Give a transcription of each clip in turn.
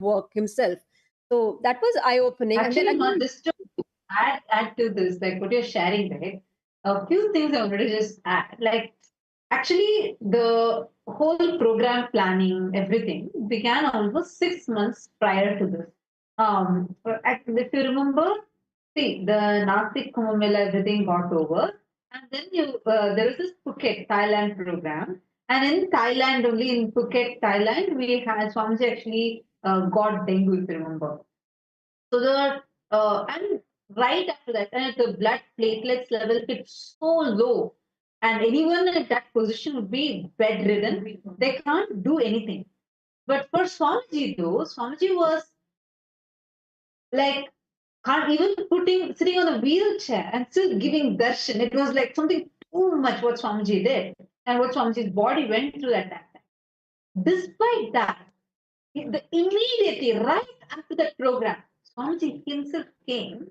work himself. So that was eye-opening. Actually, And then again, just to add to this, like what you're sharing, right? A few things I wanted to just add. Like, actually, the whole program planning, everything began almost 6 months prior to this. If you remember, see, the Nasik Kumbh Mela, everything got over. And then there was this Phuket, Thailand program. And in Thailand, only in Phuket, Thailand, we had Swamiji actually got dengue, if you remember. So and right after that, and the blood platelets level hit so low, and anyone at that position would be bedridden. They can't do anything. But for Swamiji, though, Swamiji was like can't even sitting on a wheelchair and still giving darshan. It was like something too much what Swamiji did and what Swamiji's body went through at that time. Despite that, immediately right after that program, Swamiji himself came,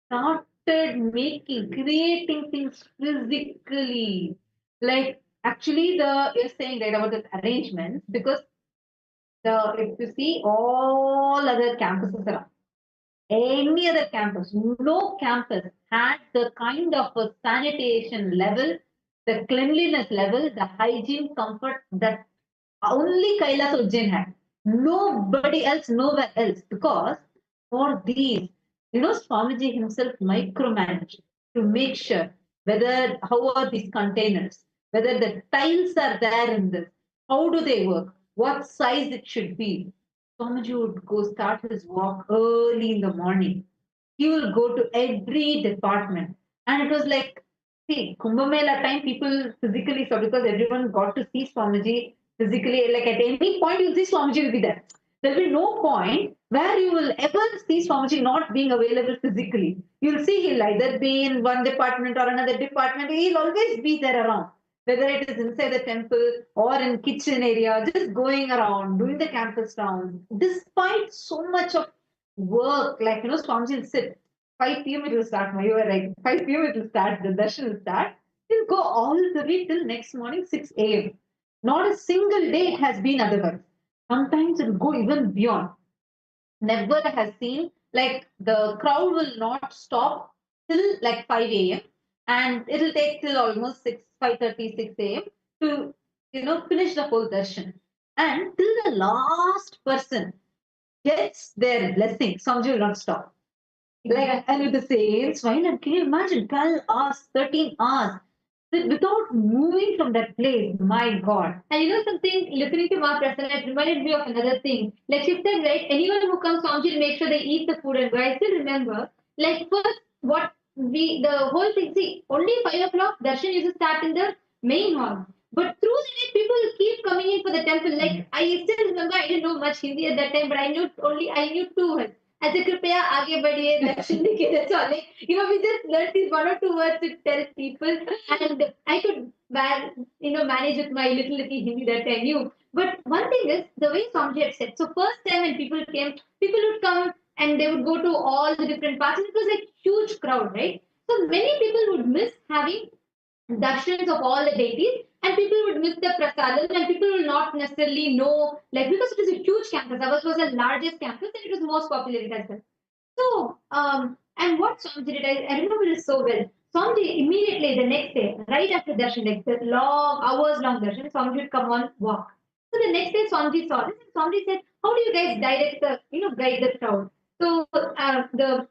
started creating things physically. Like actually, you're saying right about the arrangements because if you see all other campuses around, any other campus, no campus had the kind of a sanitation level, the cleanliness level, the hygiene comfort that only Kailas Ujjain had. Nobody else, nowhere else. Because for these, Swamiji himself micromanaged to make sure how are these containers, whether the tiles are there in this, how do they work, what size it should be. Swamiji would go start his walk early in the morning. He will go to every department. And it was like, see, Kumbh Mela time, people physically saw because everyone got to see Swamiji physically. Like at any point, you'll see Swamiji will be there. There'll be no point where you will ever see Swamiji not being available physically. You'll see he'll either be in one department or another department. He'll always be there around, whether it is inside the temple or in kitchen area, just going around, doing the campus rounds. Despite so much of work, like, Swamiji will sit. 5 p.m. it will start. You were right. 5 p.m. it will start. The darshan will start. He'll go all the way till next morning 6 a.m. Not a single day it has been otherwise. Sometimes it will go even beyond. Never has seen like the crowd will not stop till like 5 a.m. and it'll take till almost 5:30, 6 a.m. to finish the whole darshan. And till the last person gets their blessing, Swamiji will not stop. Like, and with the same smile, and can you imagine 12 hours, 13 hours without moving from that place? My God. And something, listening to Ma Prasanna, it reminded me of another thing. Like she said, right, anyone who comes to Swamiji, make sure they eat the food and go. I still remember, like, first, the whole thing, see, only 5 o'clock, darshan used to start in the main hall. But through the day, people keep coming in for the temple. Like, I still remember, I didn't know much Hindi at that time, but I knew two words. ऐसे कृपया आगे बढ़िए दर्शन दिखे चले. We just learned these 1 or 2 words to tell people, and I could manage with my little Hindi that I knew. But one thing is the way Swamiji had said. So first time when people came, people would come and they would go to all the different parts. It was like huge crowd, right? So many people would miss having darshans of all the deities, and people would miss the prasadam, and people will not necessarily know, like, because it is a huge campus. Ours was the largest campus and it was the most populated as well. So, and what Swamiji did, I remember this so well. Swamiji immediately the next day, right after darshan, like the long, hours long darshan, Swamiji would come on walk. So the next day Swamiji saw this and Swamiji said, how do you guys guide the crowd? So the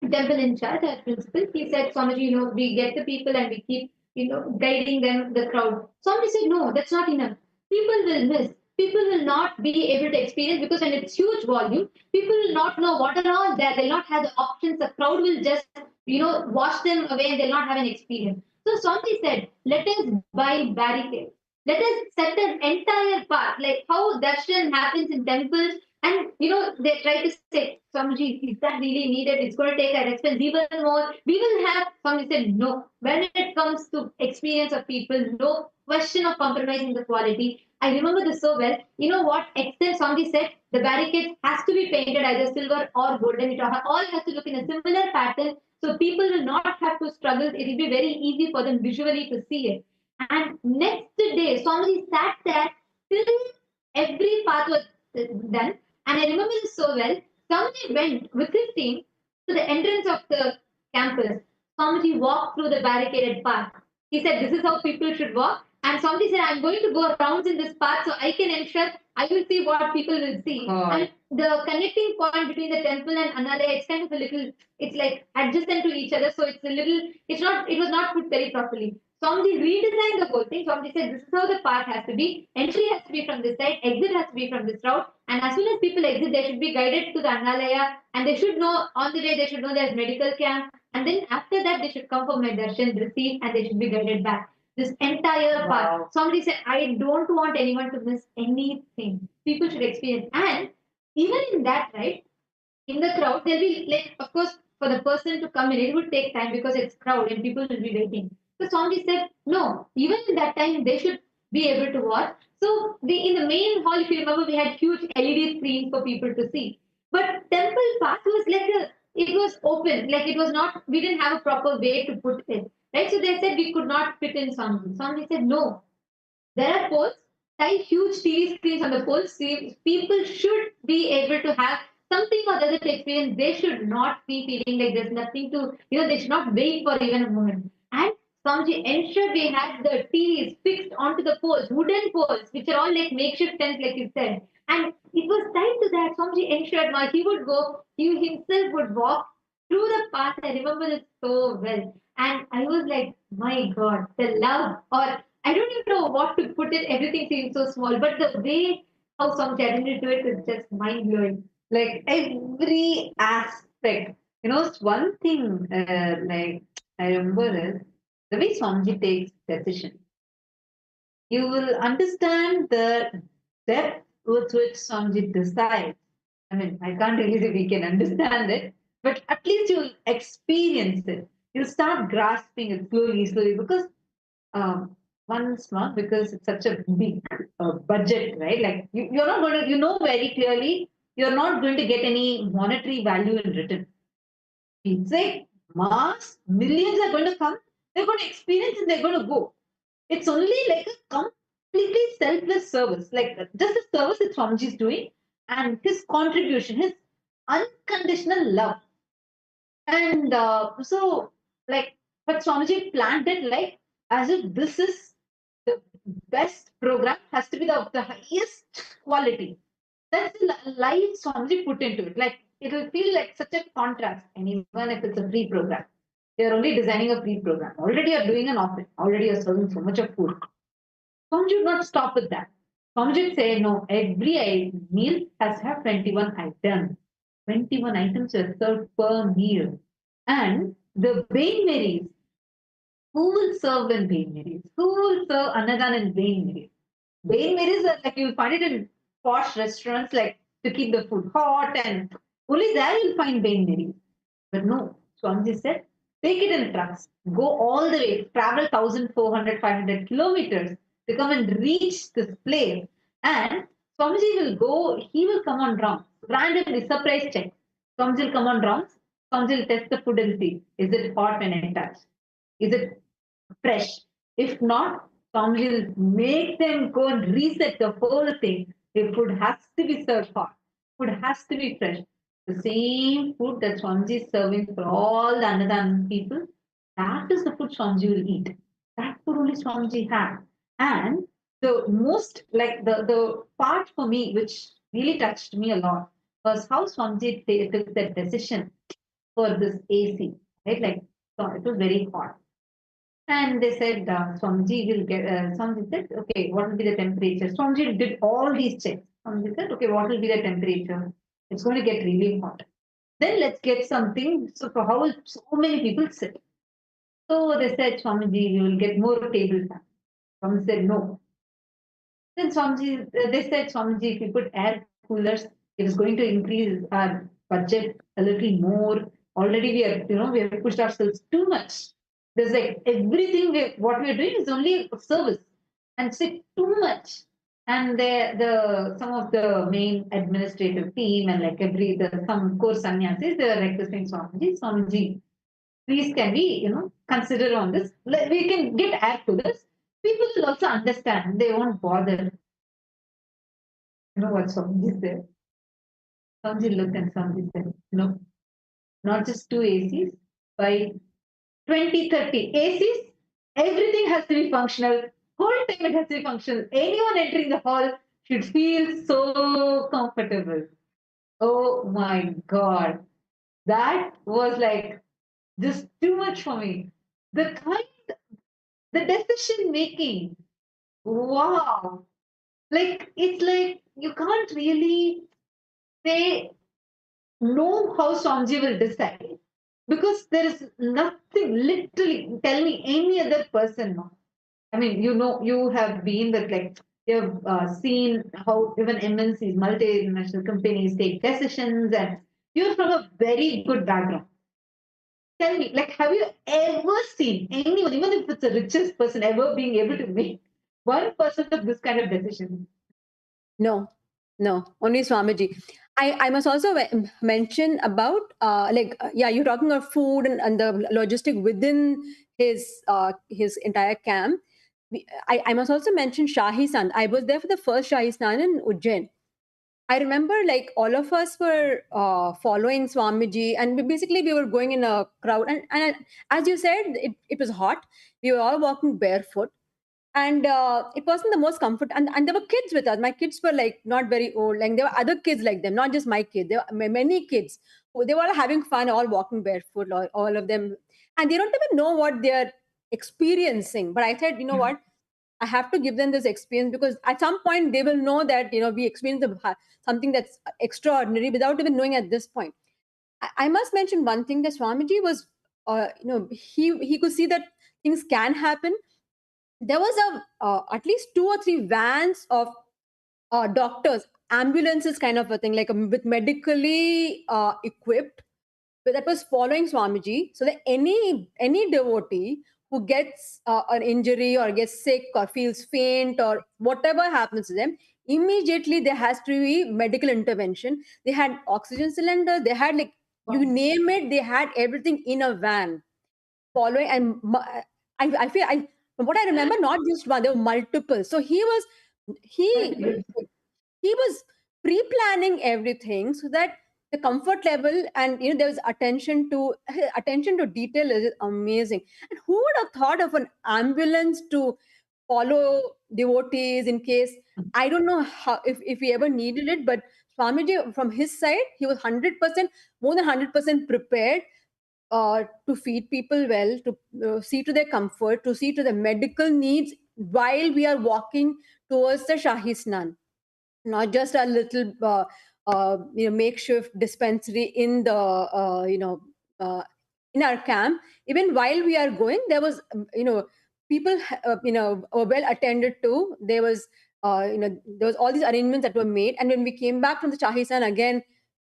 temple in charge, our principal, he said, Swamiji, we get the people and we keep, guiding them, the crowd. Swamiji said, no, that's not enough. People will miss. People will not be able to experience because when it's huge volume, people will not know what are all there. They'll not have the options. The crowd will just, wash them away and they'll not have an experience. So Swamiji said, let us buy barricades. Let us set an entire path, like how darshan happens in temples. And they try to say, Swamiji, is that really needed? It's going to take our expense even more. We will have, Swamiji said, no. When it comes to experience of people, no question of compromising the quality. I remember this so well. You know what extent Swamiji said? The barricades has to be painted either silver or golden. It all has to look in a similar pattern. So people will not have to struggle. It will be very easy for them visually to see it. And next day, Swamiji sat there till every path was done. And I remember this so well. Swamiji went with his team to the entrance of the campus. Swamiji walked through the barricaded path. He said, "This is how people should walk." And Swamiji said, "I'm going to go rounds in this path so I can ensure I will see what people will see." And the connecting point between the temple and Annalaya, it's kind of a little, it's like adjacent to each other. So it's a little, it was not put very properly. Swamiji redesigned the whole thing. Swamiji said, "This is how the path has to be. Entry has to be from this side, exit has to be from this route. And as soon as people exit, they should be guided to the Annalaya, and they should know on the way, they should know there's medical camp. And then after that, they should come for my darshan, receive, and they should be guided back." This entire part. Somebody said, "I don't want anyone to miss anything. People should experience." And even in that, right, in the crowd, there'll be like, of course, for the person to come in, it would take time because it's crowd and people will be waiting. So Swami said, no, even in that time, they should be able to watch. So in the main hall, if you remember, we had huge LED screens for people to see. But temple path was like it was open, like it was not, we didn't have a proper way to put it. Right? So they said we could not fit in Swami. Swami said, no, there are poles, tie huge TV screens on the poles. People should be able to have something or the other to experience. They should not be feeling like there's nothing to, they should not wait for even a moment. And Swamiji ensured we had the TVs fixed onto the poles, wooden poles, which are all like makeshift tents, like you said. And it was tied to that. Swamiji ensured now he would go, he himself would walk through the path. I remember this so well. And I was like, my God, the love, or I don't even know what to put it. Everything seems so small, but the way how some attended to it is just mind blowing. Like every aspect, it's one thing. Like I remember is the way Swamiji takes decision. You will understand the depth with which Swamiji decides. I mean, I can't really say we can understand it, but at least you'll experience it. You'll start grasping it slowly, slowly, because once not because it's such a big budget, right? Like you're not going to, very clearly, you're not going to get any monetary value in return. It's like mass, millions are going to come, they're going to experience and they're going to go. It's only like a completely selfless service, like just a service that Swamiji is doing and his contribution, his unconditional love. And like, but Swamiji planned it like as if this is the best program, has to be the highest quality. That's the life Swamiji put into it. Like, it will feel like such a contrast. And even if it's a free program, they're only designing a free program. Already you're doing an offering. Already you're serving so much of food. Swamiji would not stop with that. Swamiji would say, no, every meal has to have 21 items. 21 items are served per meal. And the Bain Marys, who will serve in Bain Marys? Who will serve Annadan in Bain Marys? Bain Marys are like you'll find it in posh restaurants, like to keep the food hot, and only there you'll find Bain Marys. But no, Swamiji said, take it in trucks, go all the way, travel 1,400, 500 kilometers to come and reach this place. And Swamiji will go, he will come on rounds, randomly surprise check. Swamiji will come on rounds, Swamiji will test the food and see, is it hot when I touch? Is it fresh? If not, Swamiji will make them go and reset the whole thing. The food has to be served hot. Food has to be fresh. The same food that Swamiji is serving for all the Annadan people, that is the food Swamiji will eat. That food only Swamiji had. And the most, like the part for me, which really touched me a lot, was how Swamiji took that decision for this AC. Right? Like, so it was very hot. And they said, Swamiji will get, Swamiji said, okay, what will be the temperature? Swamiji did all these checks. Swamiji said, okay, what will be the temperature? It's going to get really hot. Then let's get something. So for how will so many people sit? So they said, Swamiji, we will get more table fans. Swamiji said, no. Then Swamiji, they said, Swamiji, if we put air coolers, it is going to increase our budget a little more. Already we are, we have pushed ourselves too much. There's like everything what we're doing is only service and sit too much. And the some of the main administrative team and like some course sannyasis, they are requesting Swamiji, please can we, consider on this? We can get air coolers. People will also understand. They won't bother. You know what Swamiji said? Swamiji looked and Swamiji said, no, not just two ACs, by 2030 ACs, everything has to be functional. Whole time it has to be functional. Anyone entering the hall should feel so comfortable. Oh my God. That was like just too much for me. The kind, the decision making. Wow. Like, it's like you can't really say know how Swamiji will decide because there is nothing, literally, tell me any other person. No. I mean, you have been with, like, you have seen how even MNCs, multinational companies take decisions, and you're from a very good background. Tell me, like, have you ever seen anyone, even if it's the richest person, ever being able to make 1% of this kind of decision? No, no, only Swamiji. I must also mention about yeah, you're talking about food and the logistic within his entire camp. I must also mention Shahi Snan. I was there for the first Shahi Snan in Ujjain. I remember like all of us were following Swamiji, and basically we were going in a crowd. And as you said, it was hot. We were all walking barefoot, and it wasn't the most comfort. And there were kids with us. My kids were like not very old. Like there were other kids like them, not just my kid. There were many kids. They were all having fun, all walking barefoot, all of them, and they don't even know what they're experiencing. But I said, you know what? I have to give them this experience because at some point they will know that we experienced something that's extraordinary without even knowing at this point. I must mention one thing: that Swamiji was, he could see that things can happen. There was at least two or three vans of doctors, ambulances, kind of a thing, like with medically equipped, that was following Swamiji, so that any devotee who gets an injury or gets sick or feels faint or whatever happens to them, immediately there has to be medical intervention. They had oxygen cylinders, they had, like, you Wow. name it, they had everything in a van following. And I feel, from what I remember, not just one, there were multiple. So he he was pre-planning everything so that the comfort level, and there was attention to detail is amazing. And who would have thought of an ambulance to follow devotees in case, I don't know how, if he ever needed it, but Swamiji from his side, he was 100%, more than 100% prepared to feed people well, to see to their comfort, to see to the medical needs while we are walking towards the Shahi Snan, not just a little makeshift dispensary in the in our camp. Even while we are going, there was people were well attended to. There was there was all these arrangements that were made, and when we came back from the Chahisan again,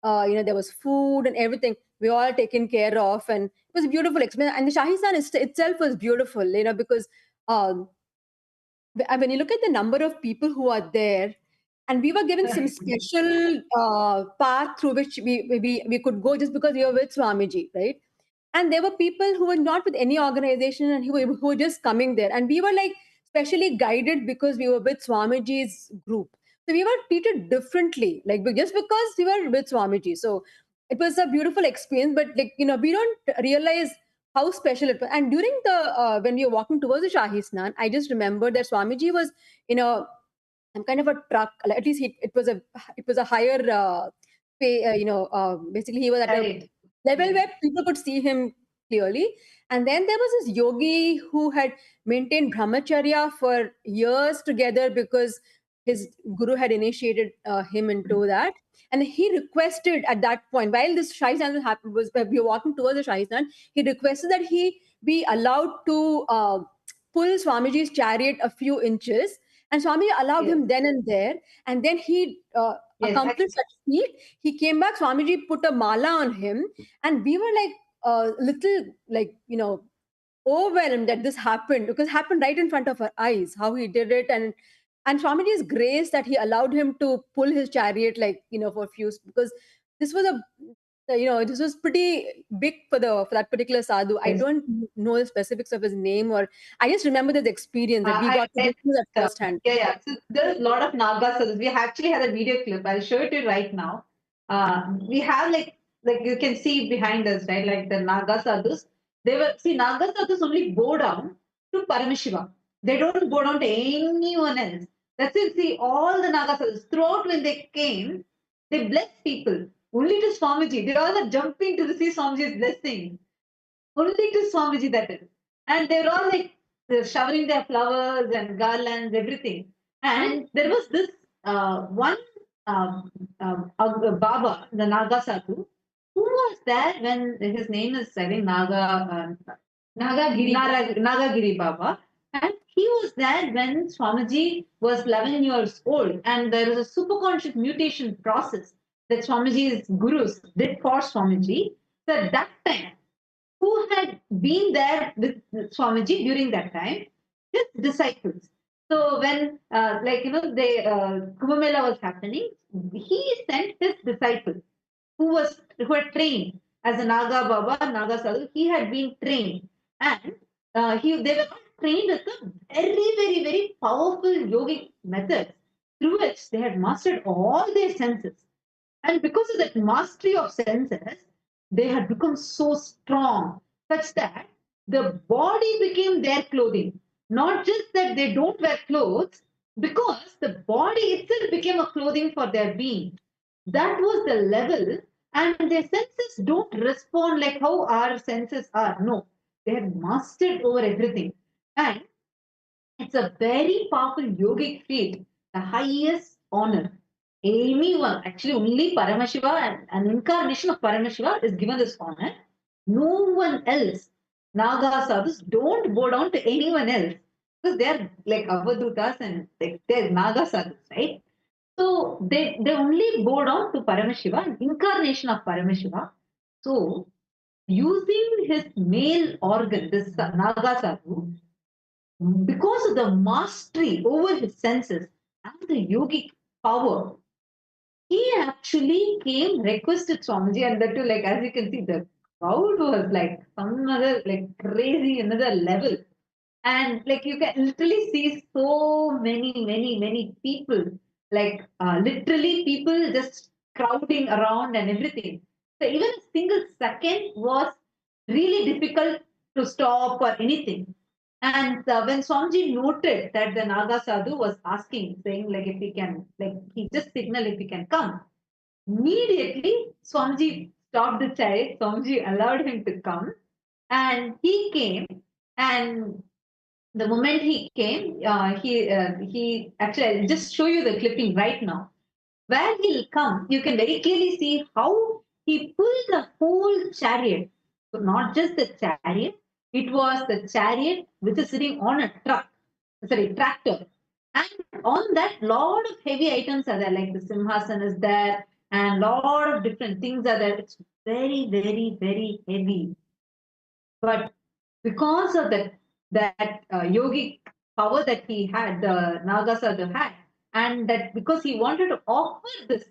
there was food and everything. We all taken care of, and it was a beautiful experience. And the Shahisan itself was beautiful, because um, when you look at the number of people who are there, and we were given some special path through which we could go just because we were with Swamiji, right? And there were people who were not with any organization and who were just coming there. And we were like specially guided because we were with Swamiji's group. So we were treated differently, like just because we were with Swamiji. So it was a beautiful experience, but like, we don't realize how special it was. And during the, when we were walking towards the Shahi Snan, I just remembered that Swamiji was in some kind of a truck. At least it was a higher, basically he was at a Right. level where people could see him clearly. And then there was this yogi who had maintained brahmacharya for years together because his guru had initiated him into that. And he requested at that point, while this Shahi Snan happened, was we were walking towards the Shahi Snan, he requested that he be allowed to pull Swamiji's chariot a few inches. And Swamiji allowed Yes. him then and there. And then he Yes. accomplished such feat. He came back, Swamiji put a mala on him, and we were like a little, like, overwhelmed that this happened, because it happened right in front of our eyes, how he did it. And Swamiji's grace that he allowed him to pull his chariot, like, for a few, because this was this was pretty big for that particular sadhu. I Yes. don't know the specifics of his name, or I just remember this experience that we I got to met, witness at first hand. yeah, yeah. So there's a lot of Naga sadhus. We actually had a video clip. I'll show it to you right now. we have like you can see behind us, right? Like the Naga sadhus, Naga sadhus only bow down to Paramashiva. They don't bow down to anyone else. That's it. See, all the Naga sadhus throughout when they came, they blessed people. Only to Swamiji, they all are jumping to receive Swamiji's blessing. Only to Swamiji that is. And they're all like they're showering their flowers and garlands, everything. And there was this one Baba, the Naga Sadhu, who was there when his name is, I think, Nagagiri Baba. And he was there when Swamiji was 11 years old. And there is a superconscious mutation process that Swamiji's gurus did for Swamiji. So at that time, who had been there with Swamiji during that time? His disciples. So when, Kumbh Mela was happening, he sent his disciples who had trained as a Naga Baba, Naga Sadhu. He had been trained, and they were not trained with a very, very, very powerful yogic methods through which they had mastered all their senses. And because of that mastery of senses, they had become so strong, such that the body became their clothing. Not just that they don't wear clothes, because the body itself became a clothing for their being. That was the level, and their senses don't respond like how our senses are. No, they have mastered over everything. And it's a very powerful yogic feat, the highest honor. Anyone, actually only Paramashiva and an incarnation of Paramashiva is given this honor. No one else. Naga sadhus don't bow down to anyone else because they're like avadutas and like they're Naga sadhus, right? So they only bow down to Paramashiva, an incarnation of Paramashiva. So using his male organ, this Naga sadhu, because of the mastery over his senses and the yogic power, he actually came, requested Swamiji, and that too, like as you can see, the crowd was like some other like crazy another level. And like you can literally see so many people, like literally people just crowding around and everything. So even a single second was really difficult to stop or anything. And when Swamiji noted that the Naga Sadhu was asking, saying like if he can, like he just signaled if he can come. Immediately, Swamiji stopped the chariot. Swamiji allowed him to come, and he came. And the moment he came, he actually I'll just show you the clipping right now. Where he'll come, you can very clearly see how he pulled the whole chariot. So not just the chariot, it was the chariot which is sitting on a tractor. And on that, lot of heavy items are there, like the simhasan is there, and lot of different things are there. It's very heavy. But because of that yogic power that he had, the Nagasada had, and that because he wanted to offer this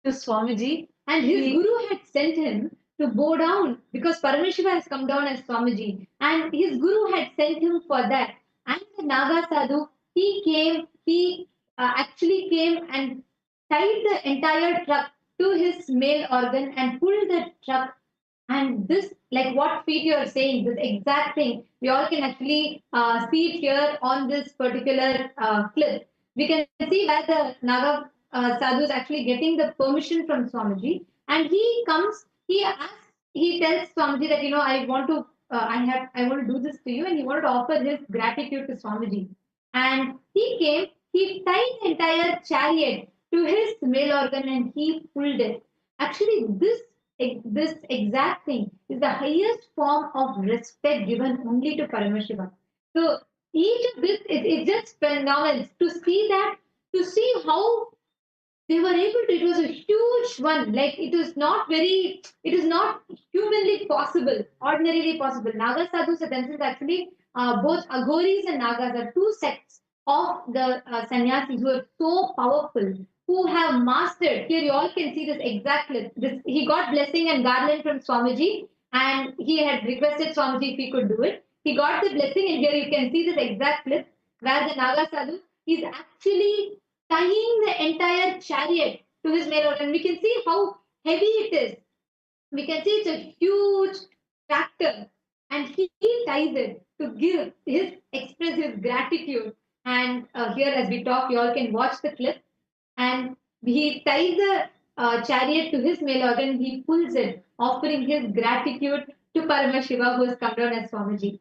to Swamiji, and his guru had sent him to bow down because Paramashiva has come down as Swamiji, and his guru had sent him for that. And the Naga Sadhu, he actually came and tied the entire truck to his male organ and pulled the truck. And this, like what feat you are saying, this exact thing, we all can actually see it here on this particular clip. We can see where the Naga Sadhu is actually getting the permission from Swamiji, and he comes, he tells Swamiji that I want to, I want to do this to you, and he wanted to offer his gratitude to Swamiji. And he came, he tied the entire chariot to his male organ, and he pulled it. Actually, this exact thing is the highest form of respect given only to Paramashiva. So each of this is just phenomenal to see that, to see how they were able to. It was a huge one. Like it is not humanly possible, ordinarily possible. Naga sadhus are themselves actually both Aghoris and Nagas are two sects of the sannyasis who are so powerful, who have mastered. Here you all can see this exact clip. He got blessing and garland from Swamiji, and he had requested Swamiji if he could do it. He got the blessing, and here you can see this exact clip where the Naga sadhu is actually tying the entire chariot to his male organ. We can see how heavy it is. We can see it's a huge tractor, and he ties it to give his express his gratitude. And here, as we talk, you all can watch the clip. And he ties the chariot to his male organ. He pulls it, offering his gratitude to Paramashiva, who has come down as Swamiji.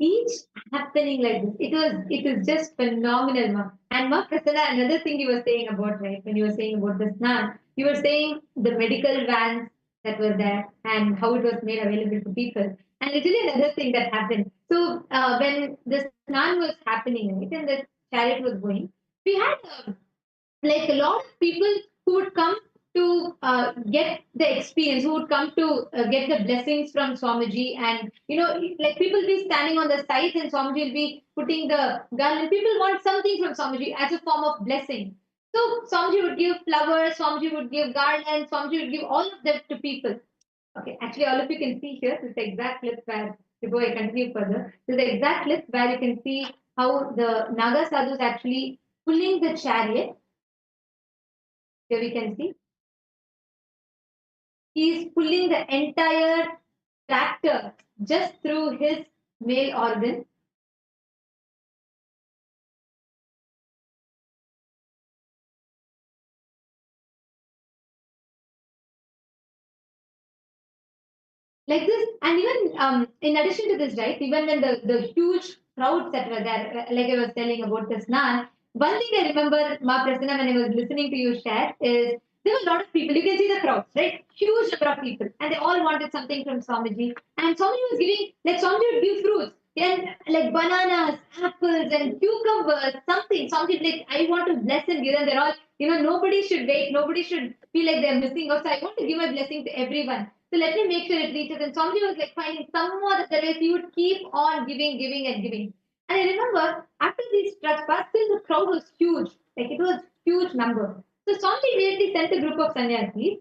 Each happening like this, it is just phenomenal, ma. And Ma Prasanna, another thing you were saying about, right, when you were saying about the snan, you were saying the medical vans that were there and how it was made available to people. And literally another thing that happened. So when the snan was happening, right, and the chariot was going, we had like a lot of people who would come to get the experience, who would come to get the blessings from Swamiji. And, like people be standing on the sides and Swamiji will be putting the gun, and people want something from Swamiji as a form of blessing. So Swamiji would give flowers, Swamiji would give garlands, Swamiji would give all of that to people. Okay, actually, all of you can see here, this is the exact clip where, before I continue further, this is the exact clip where you can see how the Naga sadhu is actually pulling the chariot. Here we can see he is pulling the entire tractor just through his male organ. Like this. And even in addition to this, right, even when the huge crowds that were there, like I was telling about the Snan, one thing I remember, Ma Prasanna, when I was listening to you share, is there were a lot of people. You can see the crowds, right? Huge number of people. And they all wanted something from Swamiji. And Swamiji was giving, like Swamiji would give fruits. And like bananas, apples, and cucumbers, something. Swamiji, like, I want to bless and give them. They're all, nobody should wait. Nobody should feel like they're missing out. So I want to give my blessing to everyone. So let me make sure it reaches. And Swamiji was like finding some more other ways he would keep on giving, giving, and giving. And I remember after these trucks passed, still the crowd was huge. Like it was huge number. So Swamiji immediately sent a group of sannyasis.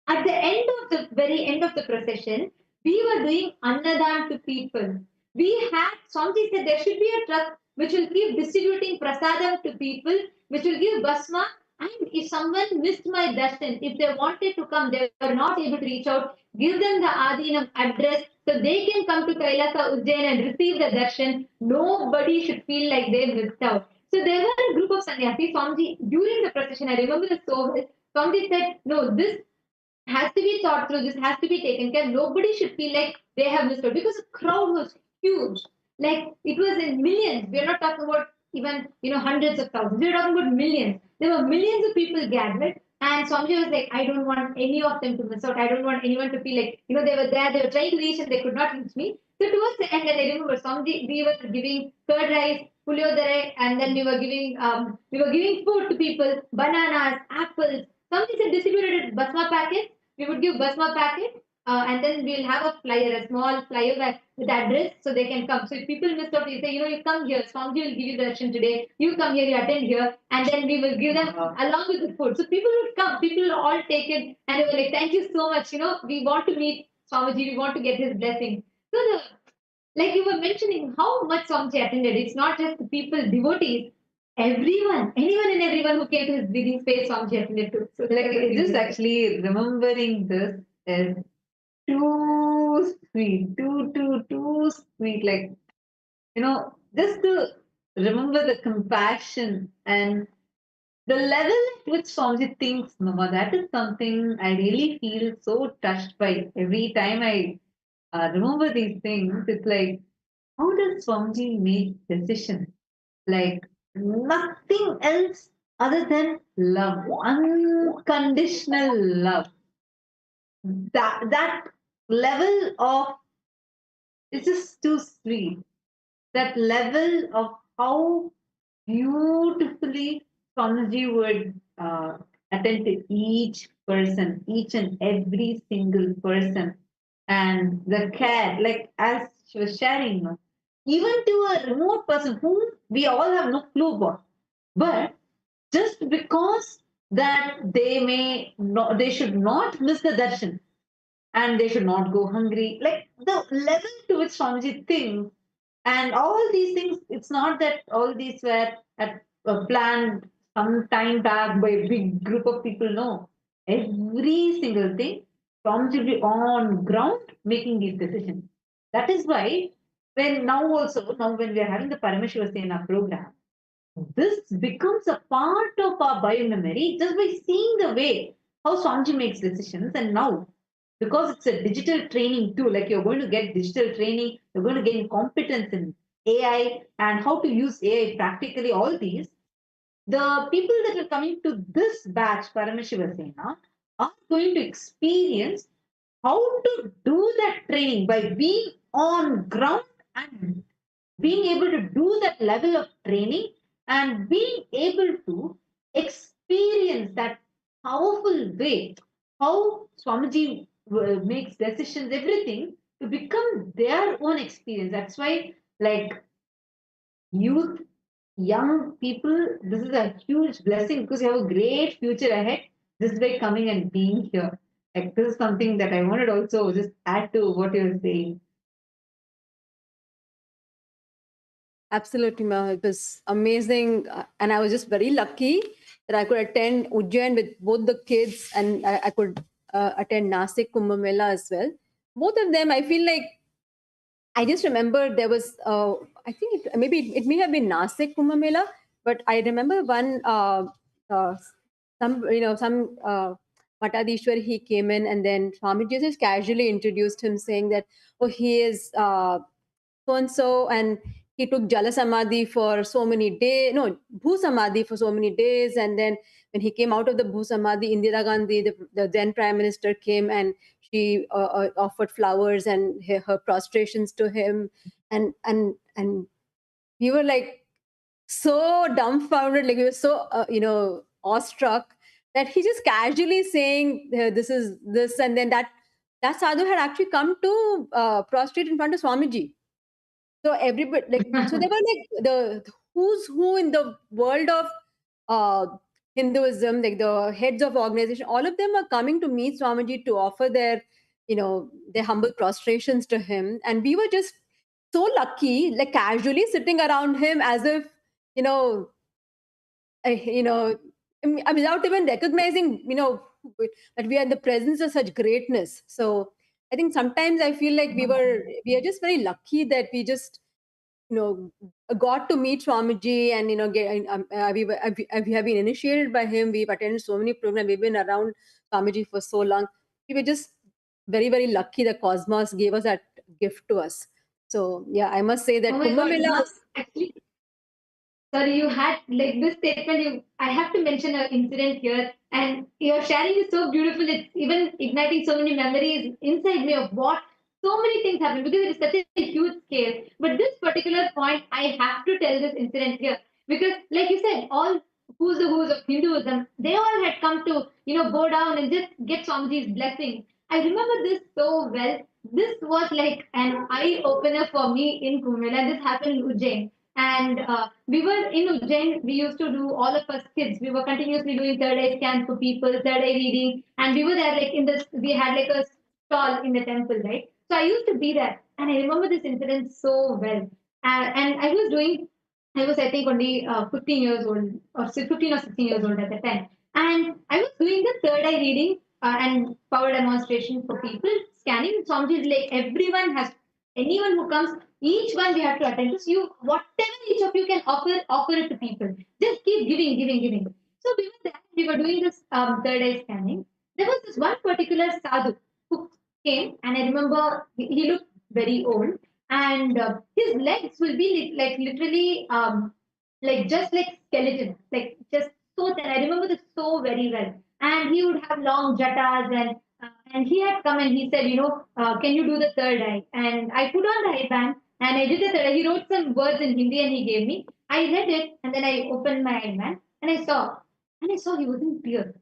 At the end of the very end of the procession, we were doing annadan to people. We had, Swamiji said there should be a truck which will keep distributing prasadam to people, which will give basma. And if someone missed my darshan, if they wanted to come, they were not able to reach out, give them the Adinam address so they can come to Kailasa Ujjain and receive the darshan. Nobody should feel like they missed out. So there were a group of sannyasis. Swamiji, during the procession, I remember the so Swamiji said, no, this has to be thought through. This has to be taken care. Nobody should feel like they have missed out because the crowd was huge. Like it was in millions. We are not talking about even hundreds of thousands. We are talking about millions. There were millions of people gathered. And Swamiji was like, I don't want any of them to miss out. I don't want anyone to feel like, they were there, they were trying to reach and they could not reach me. So towards the end, and I remember Swamiji, we were giving curd rice, puliodare, and then we were giving food to people, bananas, apples. Swamiji said distributed basma packets. We would give basma packet, and then we'll have a flyer, a small flyer with address so they can come. So if people miss out, you say, you come here, Swamiji will give you the darshan today. You come here, you attend here, and then we will give them along with the food. So people would come, people will all take it, and they were like, thank you so much. We want to meet Swamiji, we want to get his blessing. So like you were mentioning, how much Swamiji attended. It's not just the people, devotees. Everyone, anyone and everyone who came to his breathing space, Swamiji attended to. So Like just actually remembering this is too sweet, too sweet. Like, just to remember the compassion and the level at which Swamiji thinks, Mama, that is something I really feel so touched by. Every time I remember these things, it's like, how does Swamiji make decisions? Like, nothing else other than love, unconditional love. That level of, it's just too sweet. That level of how beautifully Swamiji would attend to each person, each and every single person, and the care, like as she was sharing, even to a remote person whom we all have no clue about, but just because that they should not miss the darshan and they should not go hungry. Like the level to which Swamiji thinks, and all these things, it's not that all these were at planned some time back by a big group of people. No, every single thing Tom should be on ground making these decisions. That is why now when we are having the Paramashiva Sena program, this becomes a part of our biomemory just by seeing the way how Swamiji makes decisions. And now, because it's a digital training too, like you're going to get digital training, you're going to gain competence in AI and how to use AI practically, all these, the people that are coming to this batch, Paramashiva Sena, are going to experience how to do that training by being on ground and being able to do that level of training and being able to experience that powerful way how Swamiji makes decisions, everything to become their own experience. That's why, like, youth, young people, this is a huge blessing because you have a great future ahead just by coming and being here. Like, this is something that I wanted also just add to what you're saying. Absolutely, ma. It was amazing. And I was just very lucky that I could attend Ujjain with both the kids, and I could attend Nasik Kumbh Mela as well. Both of them, I feel like I just remember there was, I think it may have been Nasik Kumbh Mela, but I remember one, some Matadishwar, he came in and then Swamiji just casually introduced him saying that, oh, he is so and so, and he took Jala Samadhi for so many days, no, Bhu Samadhi for so many days. And then when he came out of the Bhu Samadhi, Indira Gandhi, the then Prime Minister, came and she offered flowers and her prostrations to him. And we were like so dumbfounded, like we were so, awestruck that he just casually saying, this is this. And then that sadhu had actually come to prostrate in front of Swamiji. So everybody, like, so they were like the who's who in the world of uh, Hinduism, like the heads of organization, all of them are coming to meet Swamiji to offer their humble prostrations to him. And we were just so lucky, like casually sitting around him as if, you know, you know, without even recognizing, that we are in the presence of such greatness. So I think sometimes I feel like we are just very lucky that we just got to meet Swamiji, and we have been initiated by him. We've attended so many programs. We've been around Swamiji for so long. We were just very, very lucky that Cosmos gave us that gift to us. So yeah, I must say that Oh my Kumbh God, Mela. no, actually, sorry, you had like this statement. I have to mention an incident here, and your sharing is so beautiful. It's even igniting so many memories inside me of what so many things happen because it is such a huge scale. But this particular point, I have to tell this incident here because, like you said, all who's of Hinduism, they all had come to go down and just get Swamiji's blessing. I remember this so well. This was like an eye opener for me in Kumbh Mela, and this happened in Ujjain. And we were in Ujjain, we used to do, all of us kids, we were continuously doing third eye scans for people, third eye reading. And we were there like we had like a stall in the temple, right? So I used to be there. And I remember this incident so well. And I was, I think, only 15 years old, or 15 or 16 years old at the time. And I was doing the third eye reading and power demonstration for people, scanning. Swamiji is like, everyone has, anyone who comes, each one we have to attend to. So whatever each of you can offer it to people. Just keep giving, giving, giving. So we were there, we were doing this third eye scanning. There was this one particular sadhu who came, and I remember he looked very old, and his legs will be like literally like just like skeleton, like just so thin. I remember this so very well. And he would have long jatas, and he had come and he said, can you do the third eye? And I put on the eye band and I did the third eye. He wrote some words in Hindi and he gave me. I read it and then I opened my eye band and I saw he was in tears.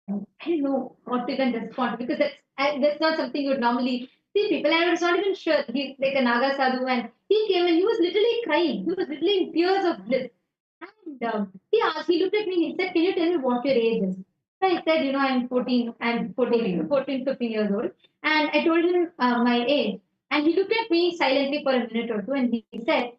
I didn't know what to even respond because that's not something you would normally see people. And I was not even sure. He's like a Naga Sadhu, and he came and he was literally crying. He was literally in tears of bliss. And he looked at me, he said, can you tell me what your age is? So I said, I'm 14, 15 years old. And I told him my age. And he looked at me silently for a minute or two and he said,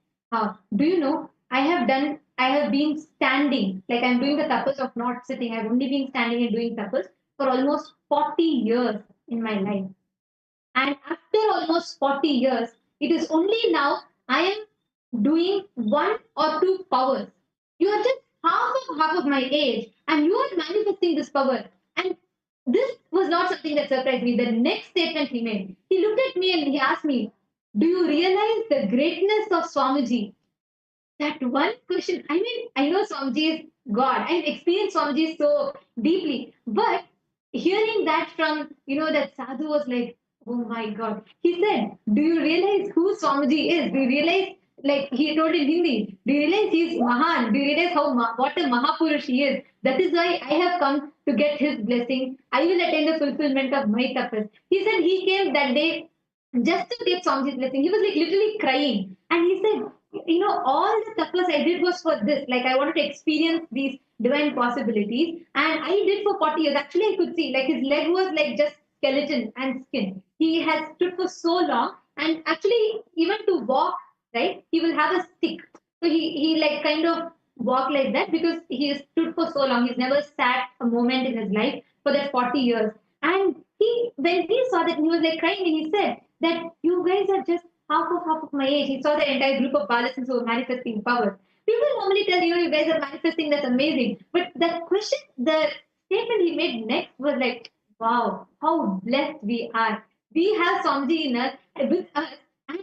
do you know I have been standing, like I'm doing the tapas of not sitting. I've only been standing and doing tapas for almost 40 years in my life. And after almost 40 years, it is only now I am doing 1 or 2 powers. You are just half of my age, and you are manifesting this power. And this was not something that surprised me. The next statement he made, he looked at me and he asked me, "Do you realize the greatness of Swamiji?" That one question, I mean, I know Swamiji is God. I've experienced Swamiji so deeply. But hearing that from, that sadhu was like, oh my God. He said, do you realize who Swamiji is? Do you realize, like he told in Hindi, do you realize he's Mahan? Do you realize what a Mahapurush he is? That is why I have come to get his blessing. I will attain the fulfillment of my tapas. He said he came that day just to get Swamiji's blessing. He was like literally crying. And he said, all the tapas I did was for this. Like, I wanted to experience these divine possibilities. And I did for 40 years. Actually, I could see, like, his leg was like just skeleton and skin. He has stood for so long. And actually, even to walk, right, he will have a stick. So he like kind of walk like that because he has stood for so long. He's never sat a moment in his life for that 40 years. And when he saw that, he was like crying and he said that you guys are just half of my age. He saw the entire group of adolescents who were manifesting power. People normally tell you guys are manifesting, that's amazing. But the question, the statement he made next was like, wow, how blessed we are. We have Swamiji in us, with us, and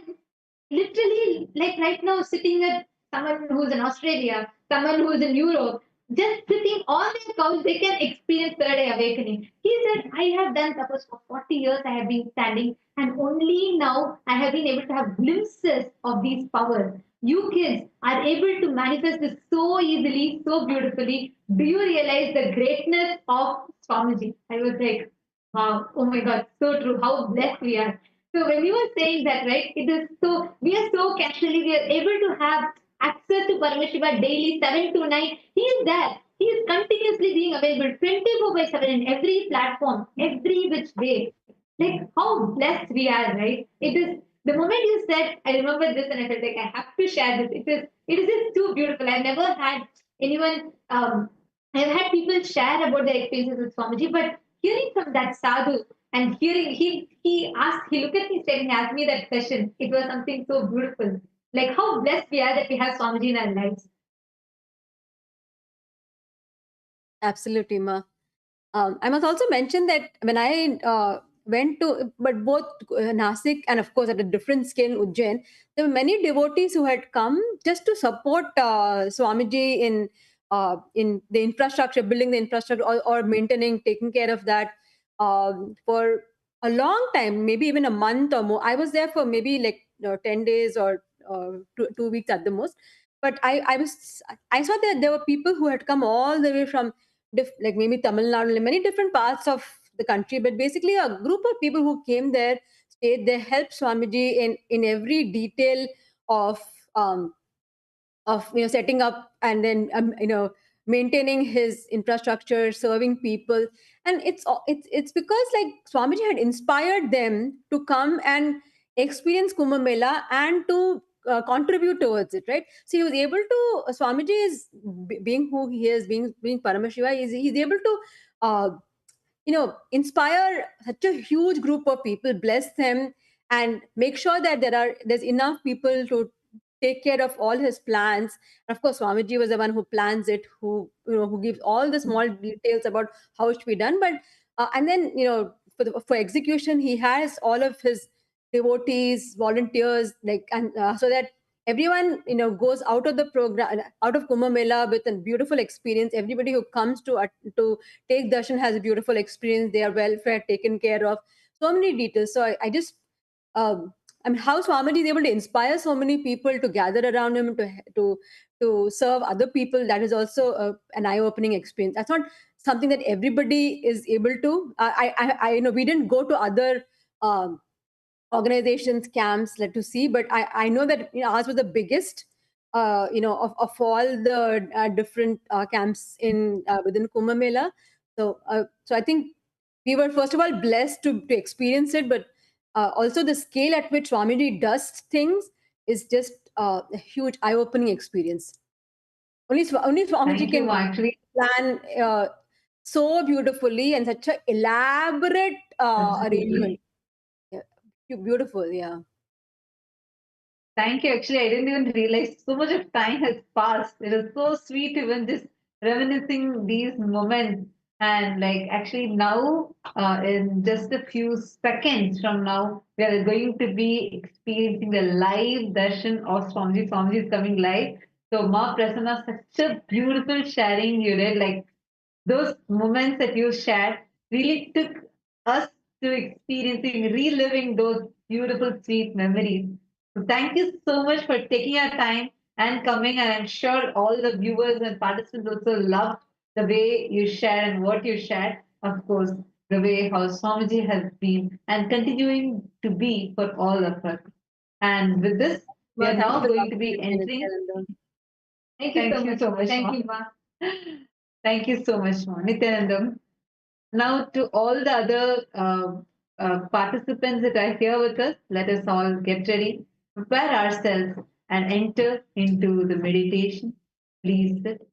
literally, like right now, sitting at someone who's in Australia, someone who's in Europe, just sitting on their couch, they can experience third eye awakening. He said, I have done tapas for 40 years, I have been standing, and only now I have been able to have glimpses of these powers. You kids are able to manifest this so easily, so beautifully. Do you realize the greatness of Swamiji? I was like, wow, oh my God, so true. How blessed we are. So when you were saying that, right, it is so, we are so casually, we are able to have access to Paramashiva daily, 7 to 9. He is there. He is continuously being available 24 by 7 in every platform, every which way. Like how blessed we are, right? It is the moment you said, I remember this and I felt like I have to share this. It is just too beautiful. I've never had anyone I've had people share about their experiences with Swamiji, but hearing from that sadhu and hearing he looked at me straight and he asked me that question. It was something so beautiful. Like how blessed we are that we have Swamiji in our lives. Absolutely, Ma. I must also mention that when I went to, but both Nasik and of course at a different scale, Ujjain, there were many devotees who had come just to support Swamiji in the infrastructure, building the infrastructure or maintaining, taking care of that for a long time, maybe even a month or more. I was there for maybe like 10 days or 2 weeks at the most. But I saw that there were people who had come all the way from like maybe Tamil Nadu, many different parts of the country, but basically a group of people who came there, stayed there, helped Swamiji in every detail of um, setting up and then maintaining his infrastructure, serving people. And it's because like Swamiji had inspired them to come and experience Kumbh Mela and to contribute towards it, right? So he was able to, Swamiji is being who he is, being Paramashiva, he's able to inspire such a huge group of people, bless them, and make sure that there's enough people to take care of all his plans. And of course, Swamiji was the one who plans it, who gives all the small details about how it should be done. But and then for execution, he has all of his devotees, volunteers, like, and so that everyone goes out of the program, out of Kumbh Mela with a beautiful experience. Everybody who comes to take darshan has a beautiful experience. They are well fed, taken care of. So many details. So I just I mean, how Swamiji is able to inspire so many people to gather around him to serve other people. That is also an eye-opening experience. That's not something that everybody is able to. I know we didn't go to other organizations camps to see, but I know that ours was the biggest of all the different camps in within Kumbh Mela. So I think we were first of all blessed to experience it, but also the scale at which Swamiji does things is just a huge eye-opening experience. Only Swamiji Thank you, can Ma. Actually, plan so beautifully and such an elaborate arrangement. absolutely. Yeah. Beautiful, yeah. Thank you. Actually, I didn't even realize so much of time has passed. It is so sweet even just reminiscing these moments. And like actually now, in just a few seconds from now, we are going to be experiencing the live darshan of Swamiji. Swamiji is coming live. So Ma Prasanna, such a beautiful sharing you did. Like those moments that you shared really took us to experiencing, reliving those beautiful, sweet memories. So thank you so much for taking your time and coming. And I'm sure all the viewers and participants also loved the way you shared and what you shared. Of course, the way how Swamiji has been and continuing to be for all of us. And with this, we Ma, are thank you now for the going to be opportunity, entering. Nityananda. Thank you Thank so you much. so much, Thank Ma. you, Ma. Thank you so much, Ma. Nityanandam. Now, to all the other participants that are here with us, let us all get ready, prepare ourselves, and enter into the meditation. Please sit.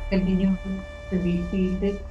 Continue to be seated.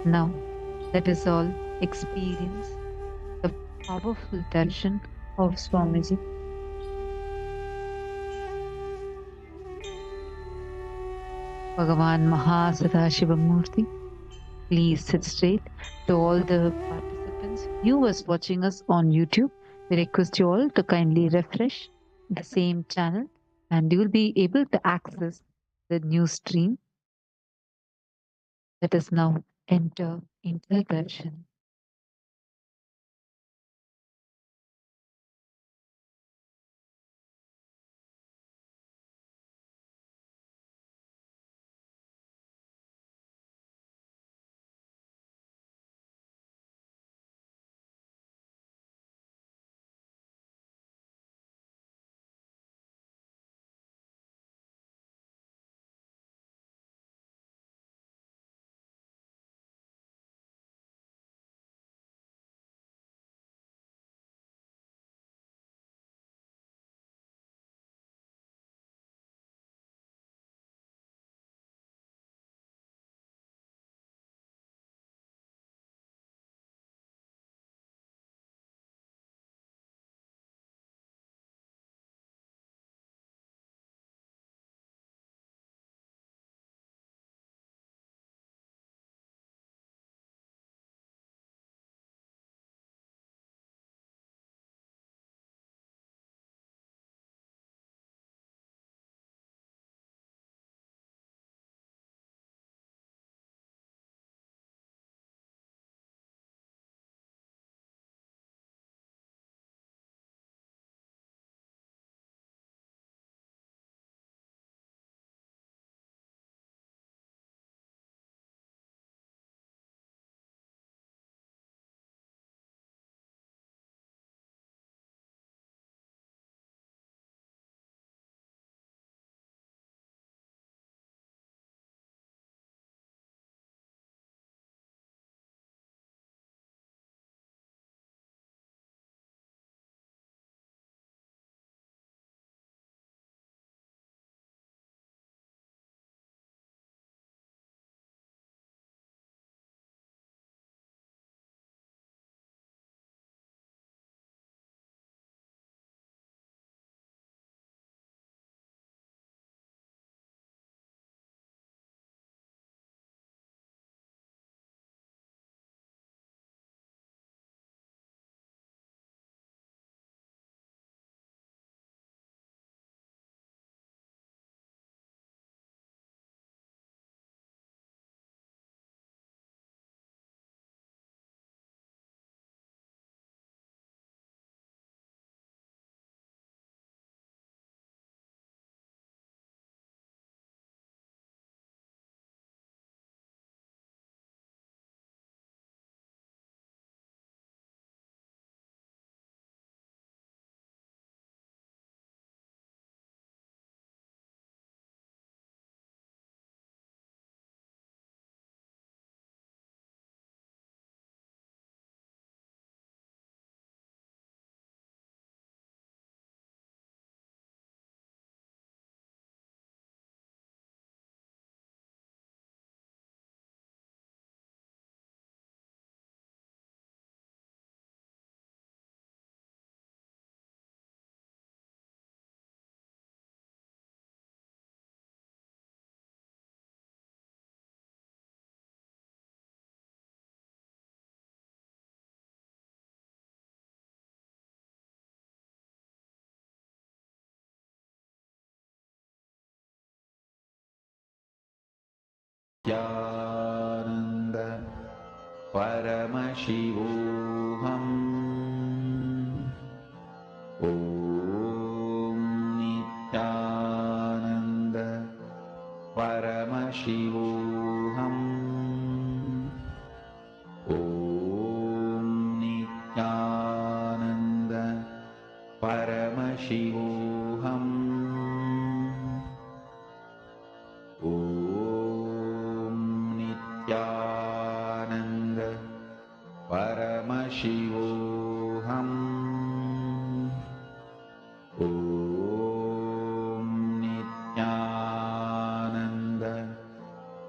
Now, let us all experience the powerful darshan of Swamiji. Bhagavan Mahasadashiva Murthy. Please sit straight. To all the participants, viewers watching us on YouTube, we request you all to kindly refresh the same channel and you will be able to access the new stream. Let us now enter into the darshan. Nityananda Paramashivoham Om Nityananda Paramashivoham Om Nityananda Paramashivoham Om Nityananda Paramashivoham Om Nityananda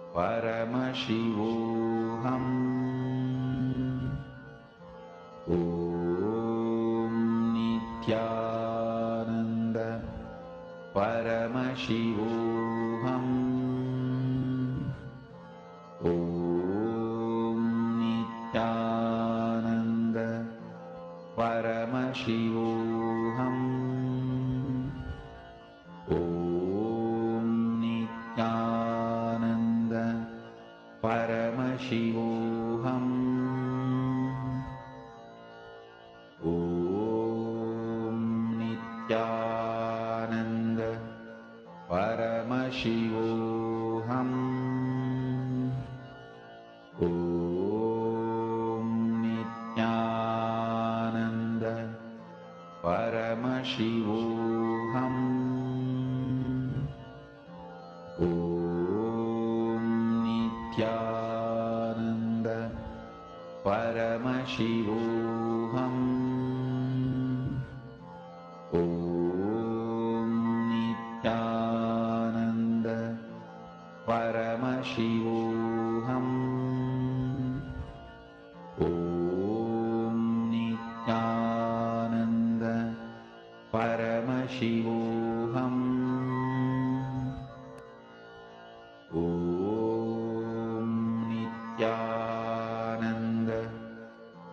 Paramashivoham Paramashivoham. Om Nityananda Paramashivoham. Om Nityananda Paramashivoham. Om Nityananda Paramashivoham. Om Nityananda Paramashivoham. Om Nityananda Paramashivoham. Om Nityananda Paramashivoham. Om Nityananda Paramashivoham. Om Nityananda Paramashivoham. Om Nityananda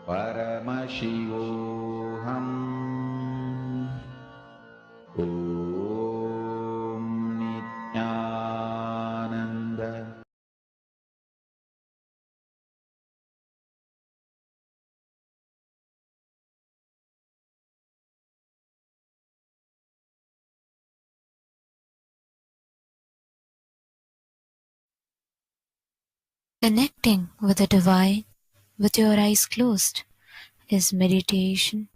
Paramashivoham. Om Nityananda. Connecting with the divine with your eyes closed is meditation.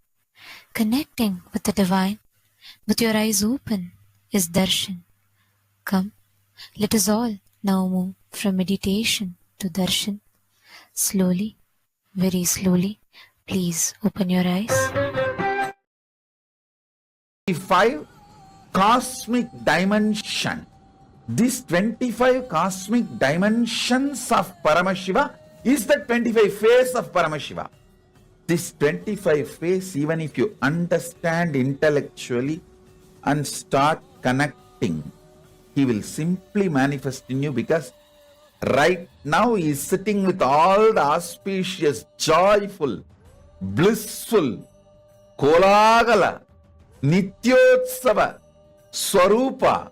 Connecting with the divine with your eyes open is darshan. Come, let us all now move from meditation to darshan. Slowly, very slowly, please open your eyes. 25 cosmic dimension. This 25 cosmic dimensions of Paramashiva is the 25 face of Paramashiva. This 25 face, even if you understand intellectually and start connecting, he will simply manifest in you, because right now he is sitting with all the auspicious, joyful, blissful, kolagala, nityotsava, swarupa.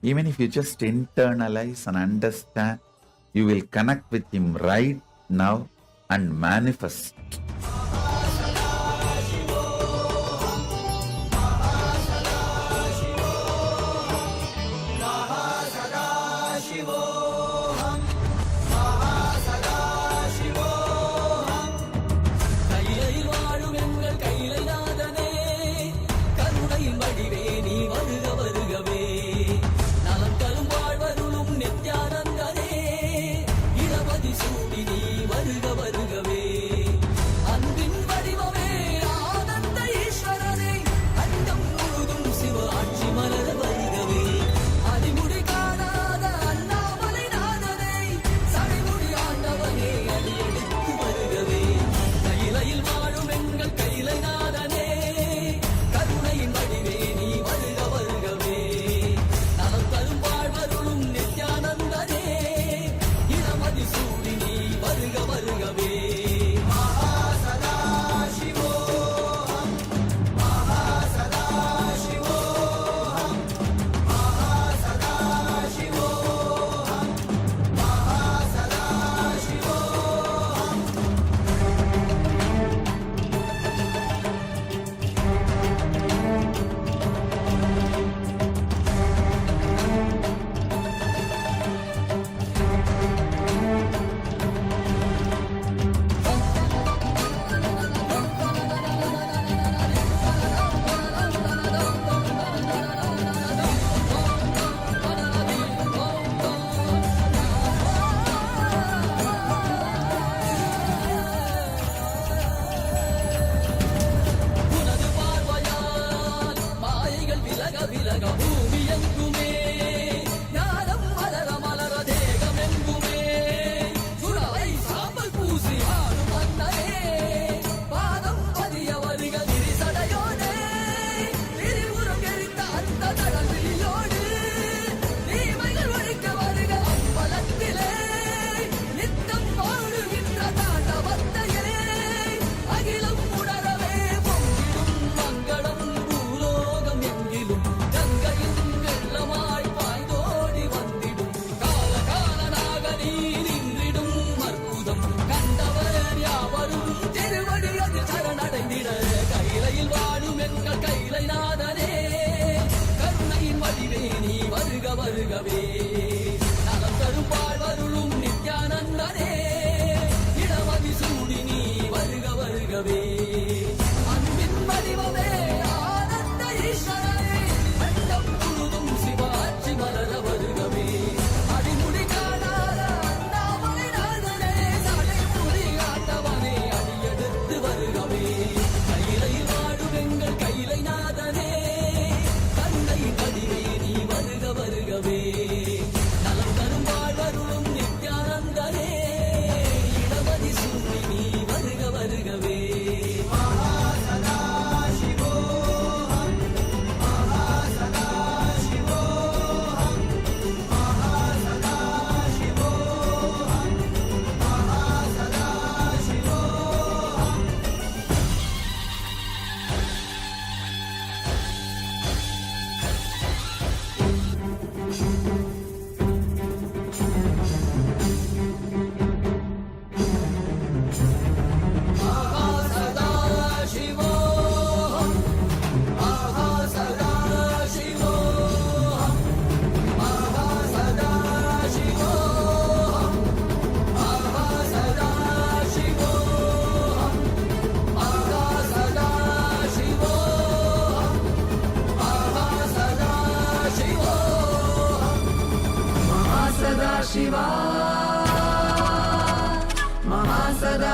Even if you just internalize and understand, you will connect with him right now and manifest.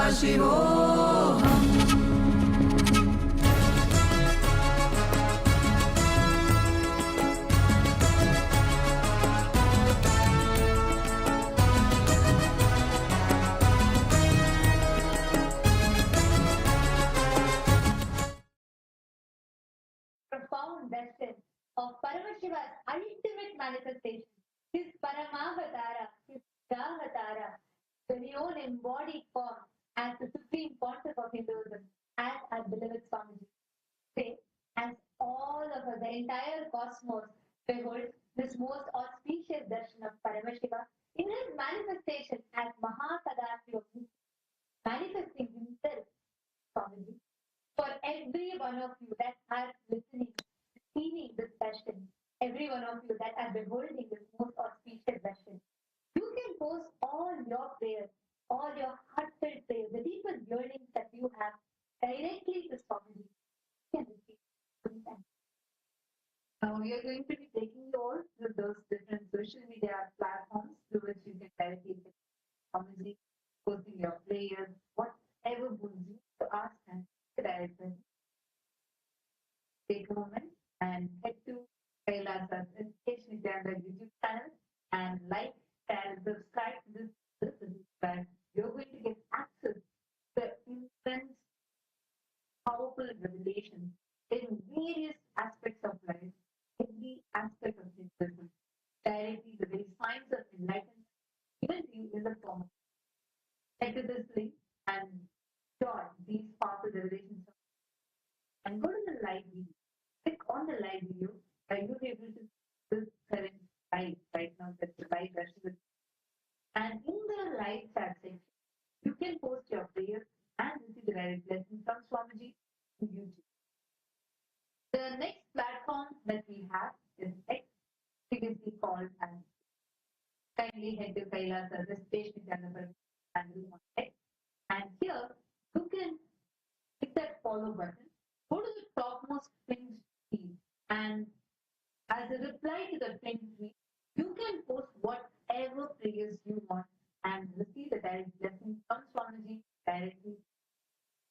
Profound essence of Paramashiva's ultimate manifestation, his Paramavatara, his Davatara, the own embodied form as the Supreme Pontiff of Hinduism, as our beloved Swamiji say, as all of us, the entire cosmos, behold this most auspicious darshan of Paramashiva in his manifestation as Mahasadashiva Murthy, manifesting himself, Swamiji, for every one of you that are listening, receiving this session, every one of you that are beholding this most auspicious session, you can post all your prayers, all your heartfelt prayers, the deepest yearnings that you have directly to Swamiji. You can receive them. Now we are going to be taking you all through those different social media platforms through which you can directly get Swamiji, posting your prayers, whatever moves you to ask and directly. Take a moment and head to Kailasa's SPH Nityananda YouTube channel and like, share, and subscribe to this subscribe. You're going to get access to intense, powerful revelation in various aspects of life, every aspect of Hinduism, directly the very signs of enlightenment, given to you in the form of. Head to this link and join these powerful revelations and go to the live video. Click on the live video. You'll be able to see this current live right now. That's the live version. And in the live chat section, you can post your prayers and receive the direct blessing from Swamiji to YouTube. The next platform that we have is X, previously called as. Kindly head to Kailasa's SPH Nityananda Paramashi on X. And here you can hit that follow button, go to the topmost pinned tweet, and as a reply to the pinned tweet, you can post whatever prayers you want and receive the direct blessing from Swamiji directly.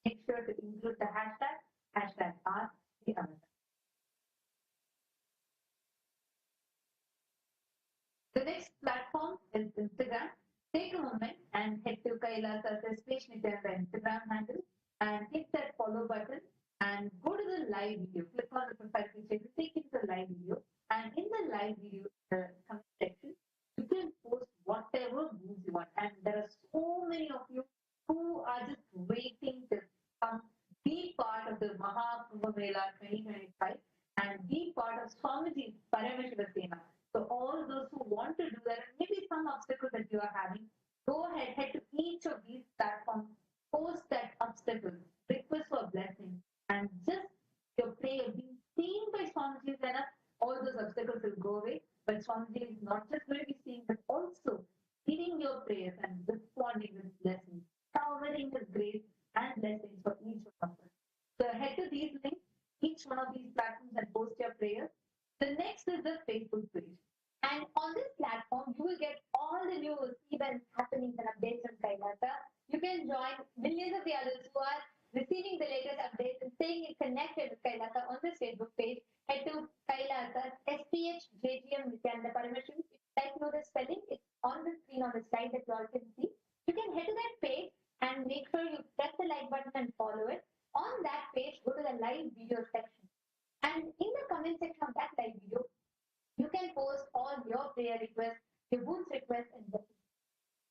Make sure to include the hashtag #RTheAvatar. The next platform is Instagram. Take a moment and head to Kailasa's SPH Nityananda Instagram handle and hit that follow button and go to the live video. Click on the profile picture to take it to the live video. And in the live video, the comment section, you can post whatever moves you want. And there are so many of you who are just waiting to come be part of the Mahakumbh Mela 2025 and be part of Swamiji's Paramashiva Sena. So all those who want to do that, and maybe some obstacle that you are having, go ahead, head to each of these platforms, post that obstacle, request for blessing, and just your prayer being seen by Swamiji, then all those obstacles will go away. But Swamiji is not just going to be seeing, but also hearing your prayers and responding with blessings, showering with grace and blessings for each one of us. So head to these links, each one of these platforms, and post your prayers. The next is the Facebook page. And on this platform, you will get all the news, events, happenings, and updates from Kailasa. You can join millions of the others who are receiving the latest updates and staying connected with Kailasa on this Facebook page. Head to Kailasa's SPH Nityananda Paramashi. If you'd like to know the spelling, it's on the screen on the slide that you all can see. You can head to that page and make sure you press the like button and follow it. On that page, go to the live video section. And in the comment section of that live video, you can post all your prayer requests, your boost requests, and blessings.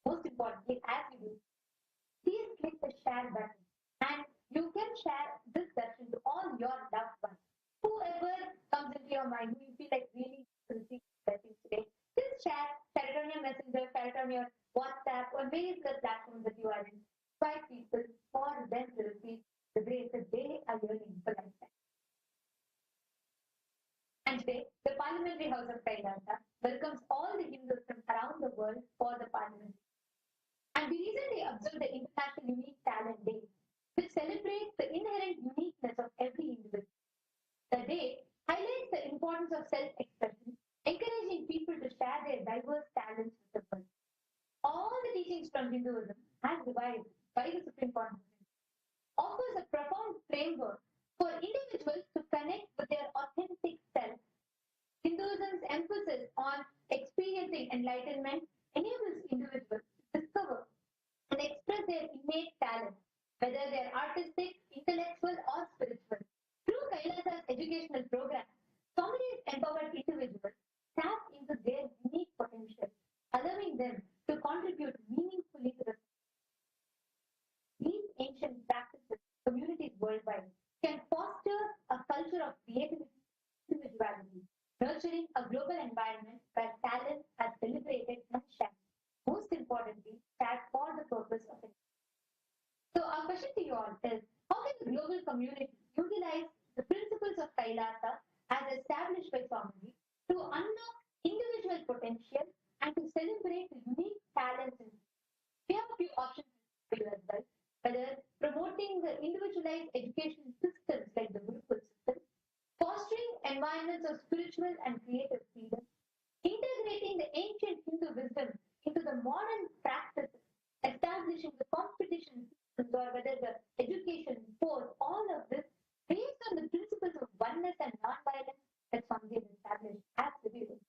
Most importantly, as you do, please click the share button. And you can share this session to all your loved ones. Whoever comes into your mind, who you feel like really receive blessings today, just share it on your messenger, share it on your WhatsApp, or various other platforms that you are in. Invite people for them to receive the grace that they are yearning for lifetime. And today, the Parliamentary House of Kailasa welcomes all the Hindus from around the world for the Parliament. And we recently observed the International Unique Talent Day, which celebrates the inherent uniqueness of every individual. The day highlights the importance of self-expression, encouraging people to share their diverse talents with the world. All the teachings from Hinduism have revived by the Supreme Pontiff offers a profound framework for individuals to connect with their authentic self. Hinduism's emphasis on experiencing enlightenment enables individuals to discover and express their innate talent, whether they are artistic, intellectual, or spiritual. Through Kailasa's educational program, Swamiji's empowered individuals tap into their unique potential, allowing them to contribute meaningfully to the these ancient practices, communities worldwide, can foster a culture of creativity and individuality, nurturing a global environment where talents are celebrated and shared. Most importantly, shared for the purpose of it. So our question to you all is, how can the global community utilize the principles of Kailasa as established by Swamiji to unlock individual potential and to celebrate the unique talents in we have a few options for you as well, whether promoting the individualized education systems like the Gurukul system, fostering environments of spiritual and creative freedom, integrating the ancient Hindu wisdom into the modern practices, establishing the competition systems or whether the education force, all of this based on the principles of oneness and non-violence that Swamiji has established as civilians.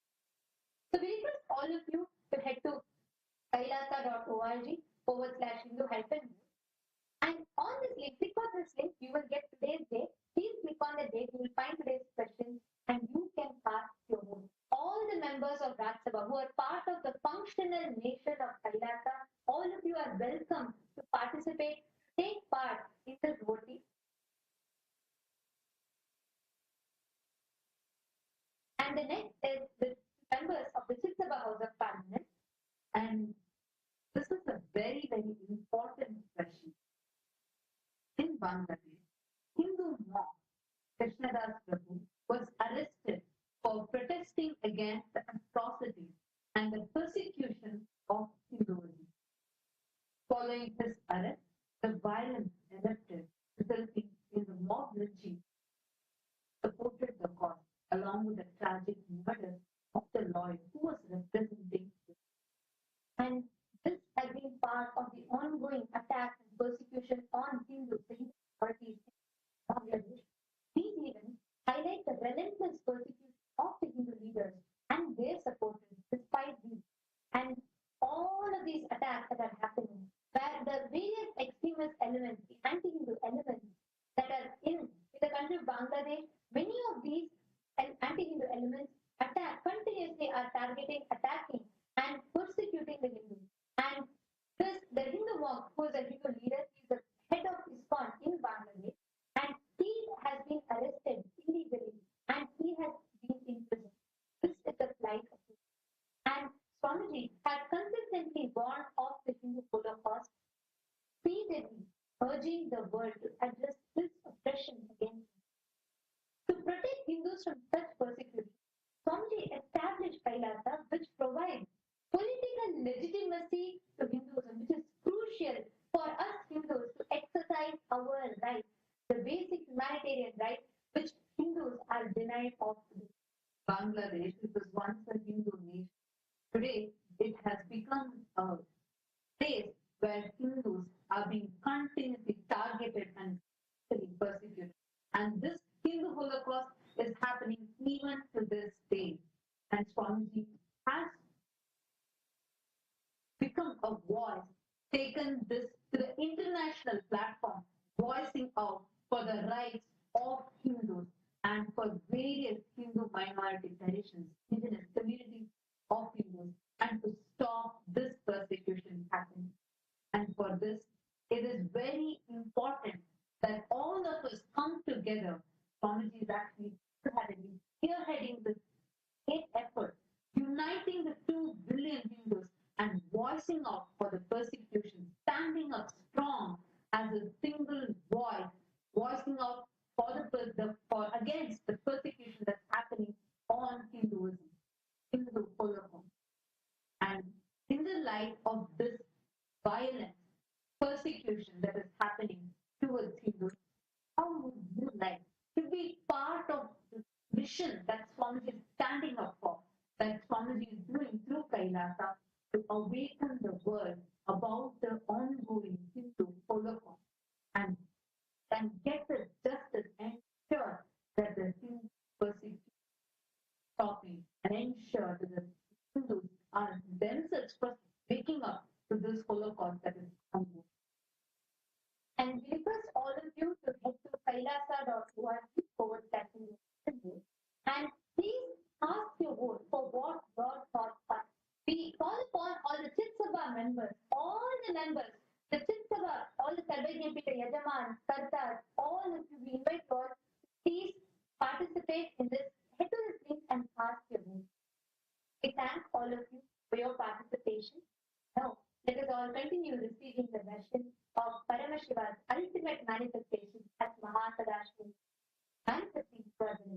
So we request all of you to head to kailasa.org/Hindu-. And on this link, click on this link, you will get today's date. Please click on the date, you will find today's question and you can cast your vote. All the members of Raj Sabha who are part of the functional nation of Kailasa, all of you are welcome to participate, take part in this voting. And the next is the members of the Chit Sabha House of Parliament. And this is a very, very important question. In Bangladesh, Hindu monk Krishnadas Prabhu was arrested for protesting against the atrocities and the persecution of Hinduism. Following his arrest, the violence erupted, resulting in the mob lynching supported the cause, along with the tragic murder of the lawyer who was representing him. And this has been part of the ongoing attacks and persecution on Hindus, the Hindu authorities in Bangladesh. These events highlight the relentless persecution of the Hindu leaders and their supporters despite these. And all of these attacks that are happening, where the various extremist elements, the anti-Hindu elements that are in the country of Bangladesh, many of these anti-Hindu elements continuously are targeting, attacking, and persecuting the Hindus. And the Hindu monk, who is a Hindu leader, is the head of ISKCON in Bangladesh, and he has been arrested illegally, and he has been in prison. This is the plight of Hindus. And Swamiji had consistently warned of the Hindu Holocaust, repeatedly urging the world to address this oppression against them. To protect Hindus from such persecution, Swamiji established Kailasa, which provides political legitimacy to Hinduism, which is crucial for us Hindus to exercise our rights, the basic humanitarian rights which Hindus are denied of today. Bangladesh, which was once a Hindu nation, today it has become a place where Hindus are being continuously targeted and persecuted. And this Hindu Holocaust is happening even to this day. And Swamiji has become a voice, taken this to the international platform, voicing out for the rights of Hindus and for various Hindu minority traditions, indigenous communities of Hindus, and to stop this persecution happening. And for this, it is very important that all of us come together. Swamiji is actually spearheading this great effort, uniting the 2 billion Hindus and voicing out for the persecution, standing up strong as a single voice, voicing out for against the persecution that's happening on Hinduism, Hindu Holocaust. And in the light of this violence, persecution that is happening towards Hindus, how would you like to be part of the mission that Swamiji is standing up for, that Swamiji is doing through Kailasa to awaken the world about the ongoing Hindu members, the Chinsava, all the Sarvajnapita, Yajaman, Sartar, all of you, we invite you all, please participate in this, head to the screen and cast your vote. We thank all of you for your participation. Now, let us all continue receiving the version of Paramashiva's ultimate manifestation as Mahasadashiva manifesting further.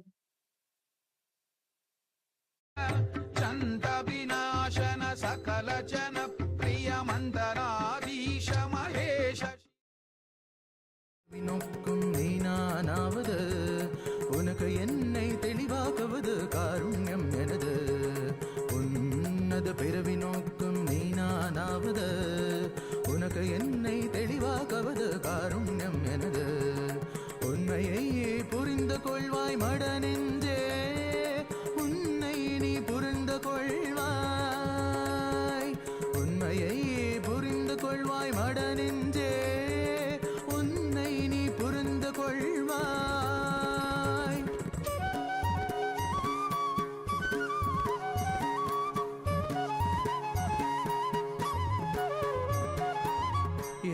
चंद विनाशन सकल जन प्रिय मंदराधीश महेश வினோக்கும் நீனானாவது உனக்கு என்னை தெளிவாக்குவது காருண்யம் எனது உன்னத பிறவி நோக்கும் நீனானாவது உனக்கு என்னை தெளிவாக்குவது காருண்யம் எனது உண்மையை புரிந்து கொள்வாய் மட நெஞ்சே உன்னை நீ புரிந்து கொள்வாய் உண்மையை புரிந்து கொள்வாய் மட நெஞ்சே உன்னை நீ புரிந்து கொள்வாய்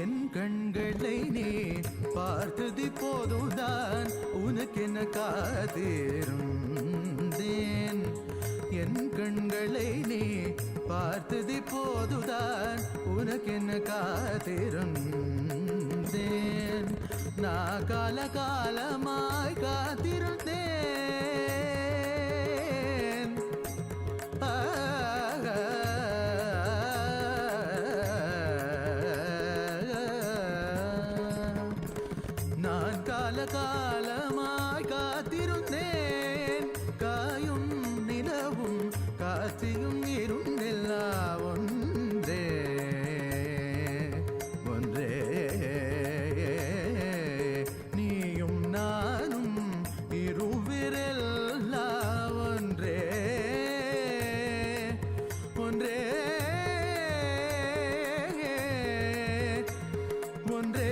என் கண்களை நீ பார்த்தது போதுதான் உனக்கென காத்திருந்தேன் என் கண்களை நீ பார்த்தது போதுதான் உனக்கென காத்திருந்தேன் நான் காலமாய் காத்திருந்தேன் நான் காலமாய் காத்திருந்தேன் காயும் நிலவும் காட்சியும் இருந்தெல்லா ஒன்றே ஒன்றே நீயும் நானும் இருவிரெல்லா ஒன்றே ஒன்றே ஒன்றே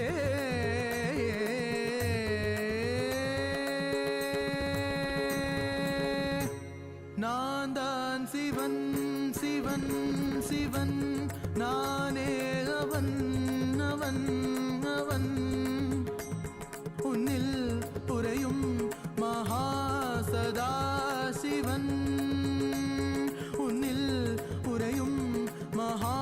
நான் தான் சிவன் சிவன் சிவன் நானே அவன் அவன் அவன் உன்னில் உறையும் மகாசதாசிவன் உன்னில் உறையும் மகாசதாசிவன்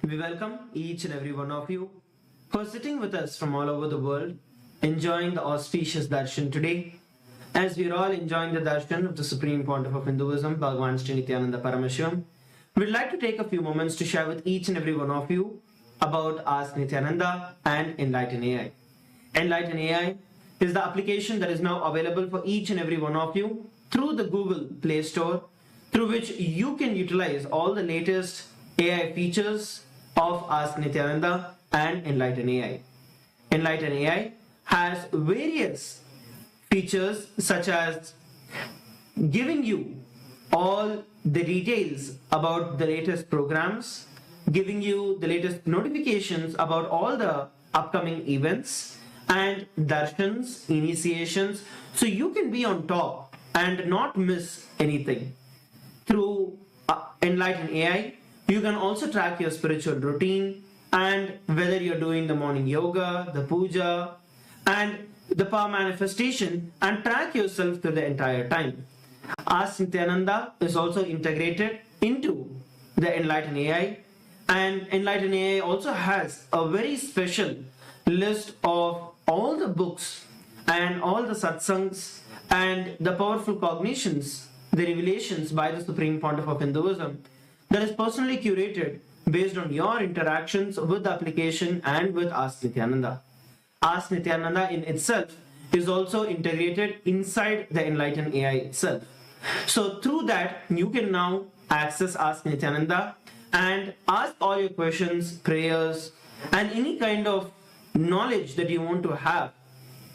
We welcome each and every one of you who are sitting with us from all over the world, enjoying the auspicious Darshan today. As we are all enjoying the Darshan of the Supreme Pontiff of Hinduism, Bhagavan Sri Nithyanaanda Paramashivim, we'd like to take a few moments to share with each and every one of you about Ask Nithyananda and Enlighten AI. Enlighten AI is the application that is now available for each and every one of you through the Google Play Store, through which you can utilize all the latest AI features of Ask Nithyananda and Enlighten AI. Enlighten AI has various features such as giving you all the details about the latest programs, giving you the latest notifications about all the upcoming events and darshans, initiations, so you can be on top and not miss anything. Through Enlighten AI, you can also track your spiritual routine and whether you're doing the morning yoga, the puja, and the power manifestation, and track yourself through the entire time. Ask Nithyananda is also integrated into the Enlighten AI, and Enlighten AI also has a very special list of all the books and all the satsangs and the powerful cognitions, the revelations by the Supreme Pontiff of Hinduism that is personally curated based on your interactions with the application and with Ask Nithyananda. Ask Nithyananda in itself is also integrated inside the Enlighten AI itself. So through that, you can now access Ask Nithyananda and ask all your questions, prayers, and any kind of knowledge that you want to have,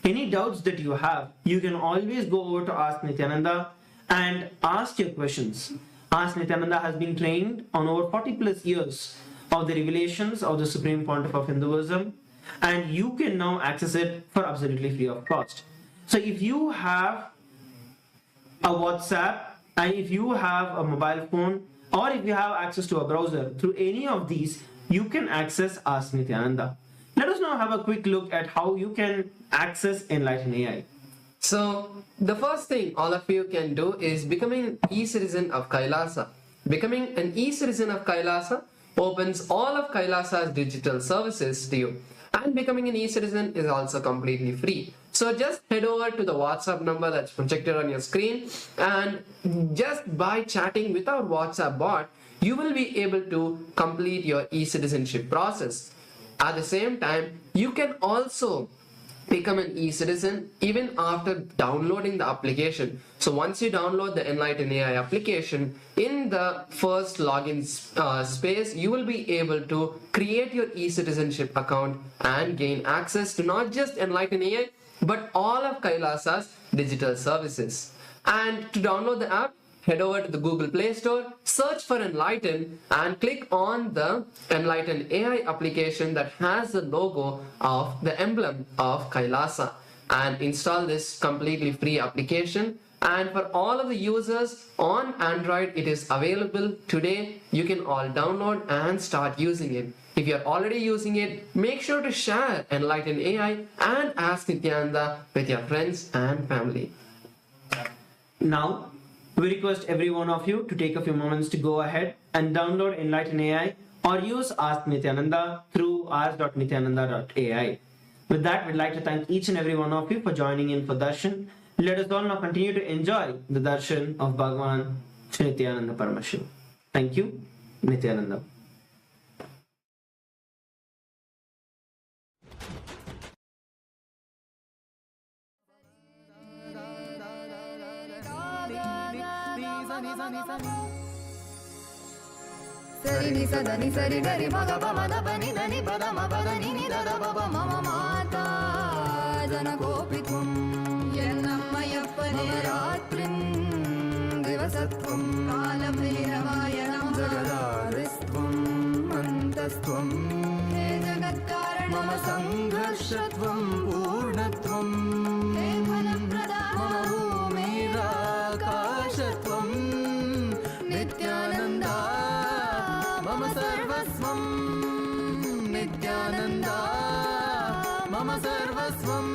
any doubts that you have, you can always go over to Ask Nithyananda and ask your questions. Ask Nithyananda has been trained on over 40 plus years of the revelations of the Supreme Pontiff of Hinduism, and you can now access it for absolutely free of cost. So if you have a WhatsApp, and if you have a mobile phone, or if you have access to a browser, through any of these, you can access Ask Nithyananda. Let us now have a quick look at how you can access Enlighten AI. So, the first thing all of you can do is becoming an e-citizen of Kailasa. Becoming an e-citizen of Kailasa opens all of Kailasa's digital services to you. And becoming an e-citizen is also completely free. So just head over to the WhatsApp number that's projected on your screen, and just by chatting with our WhatsApp bot, you will be able to complete your e-citizenship process. At the same time, you can also become an e-citizen even after downloading the application. So once you download the Enlighten AI application, in the first login space, you will be able to create your e-citizenship account and gain access to not just Enlighten AI, but all of Kailasa's digital services. And to download the app, head over to the Google Play Store, search for Enlighten, and click on the Enlighten AI application that has the logo of the emblem of Kailasa, and install this completely free application. And for all of the users on Android, it is available today. You can all download and start using it. If you're already using it, make sure to share Enlighten AI and Ask Nithyananda with your friends and family. Now, we request every one of you to take a few moments to go ahead and download Enlighten AI or use Ask Nithyananda through ask.nithyananda.ai. With that, we'd like to thank each and every one of you for joining in for Darshan. Let us all now continue to enjoy the Darshan of Bhagavan Sri Nityananda Paramamashiva. Thank you, Nityananda. Sari ni sada ni sari gari maga pa ma da pa ni da ni pa da ma pa da ni da da pa pa ma ma mata jana gopitvam yennamayappane ratrim divasatvam kalam niravayanam jagadharistvam antastvam he jagat karanam mama sangharshatvam purnatvam he phanapradam mama bhumirakashatvam nityananda mama sarvasvam nityananda mama sarvasvam.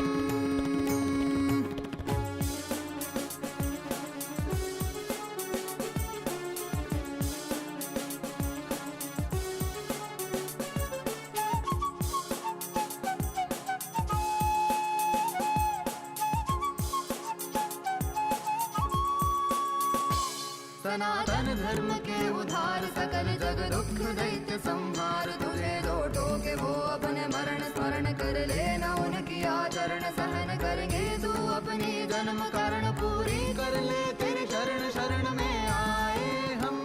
सनातन धर्म के उधार सकल जग दुख दैत्य संहार तुझे जो टोके वो अपने मरण स्मरण कर लेना उनकी आचरण सहन करेंगे तू अपनी जन्म कारण पूरी कर ले तेरे शरण शरण में आए हम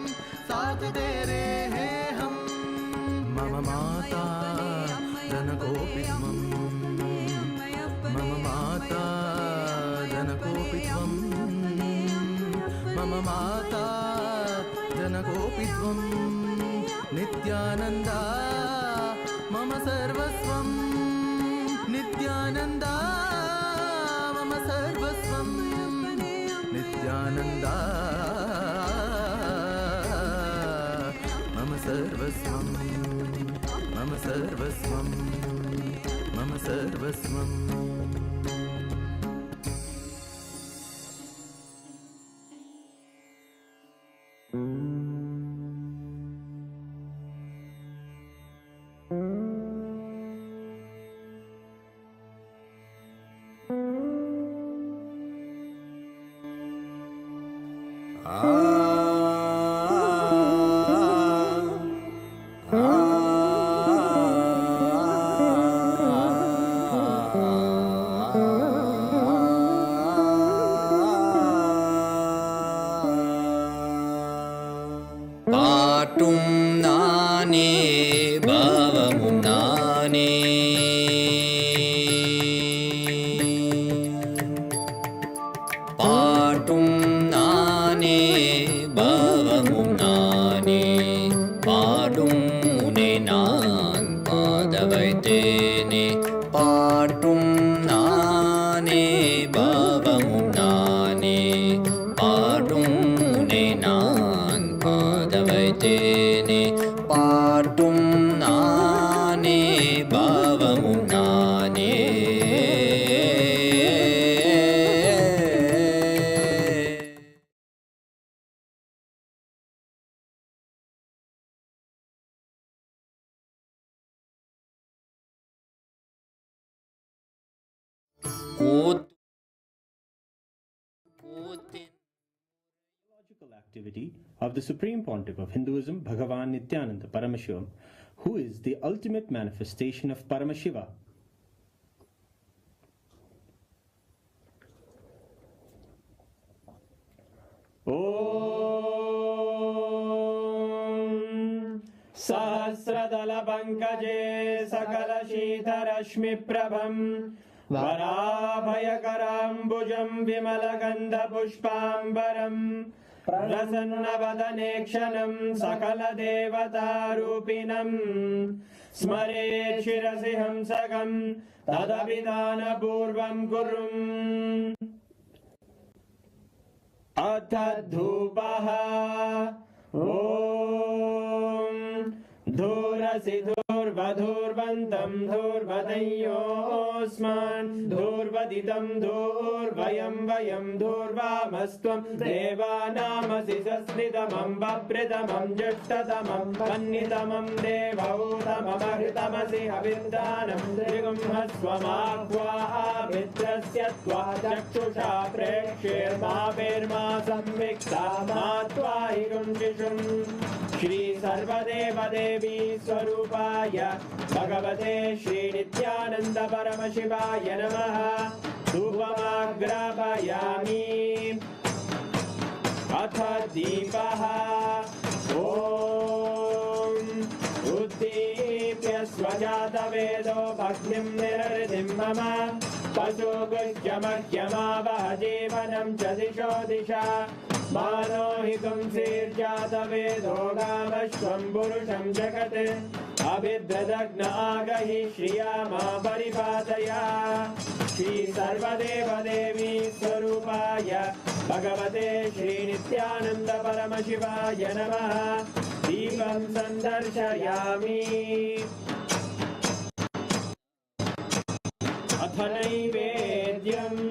साथ तेरे हैं हम मम माता जनकोऽपि त्वं मम माता जनकोऽपि त्वं मम माता जनकोऽपि त्वं नित्यानन्दा मम सर्वस्वं नित्यानन्दा मम सर्वस्वं नित्यानन्दा मम सर्वस्वं मम सर्वस्वं मम सर्वस्वम् Activity of the Supreme Pontiff of Hinduism, Bhagavan Nityananda Paramashivim, who is the ultimate manifestation of Paramashiva. Om Sahasradala Pankaje Sakala Shita Rashmi Prabham Varabhayakarambujam Vimalagandha Pushpambaram प्रसन्नवदनेक्षणं सकलदेवतारूपिणं स्मरेत् शिरसि हंसकं तदभिधानपूर्वं कुर्वन् अथ धूपः ॐ धूरसि धूर्वधूर्वन्तं धूर्वदयोऽस्मान् धूर्वदितं धूर्वयं वयं धूर्वामस्त्वं देवानामसि सस्नितमं बभ्रतमं ज्येष्ठतमं वह्नितमं देवौतममहृतमसि हविर्दानं त्रिगुंहस्वमाह्वाः मित्रस्य त्वा चक्षुषा प्रेक्ष्येर्मा संविक्ता मा त्वाहि गुंशिषुम् श्री सर्वदेव देवी स्वरूपाय भगवते श्री नित्यानंद परमशिवाय नमः धूपमाग्रापयामि अथ दीपः ॐ उद्दीप्य स्वजातवेदो भक्तिं निरृतिं मम पशुगुह्यमह्यमावह जीवनं च दिशो दिशा मानो हि पुंसीर्जातवेदो गावश्वं पुरुषं जगत् अभिद्रदग्न आगहि श्रिया मा परिपातया श्री सर्वदेव देवी स्वरूपाय भगवते श्री नित्यानंद परमशिवाय नमः दीपं संदर्शयामि अथ नैवेद्यम्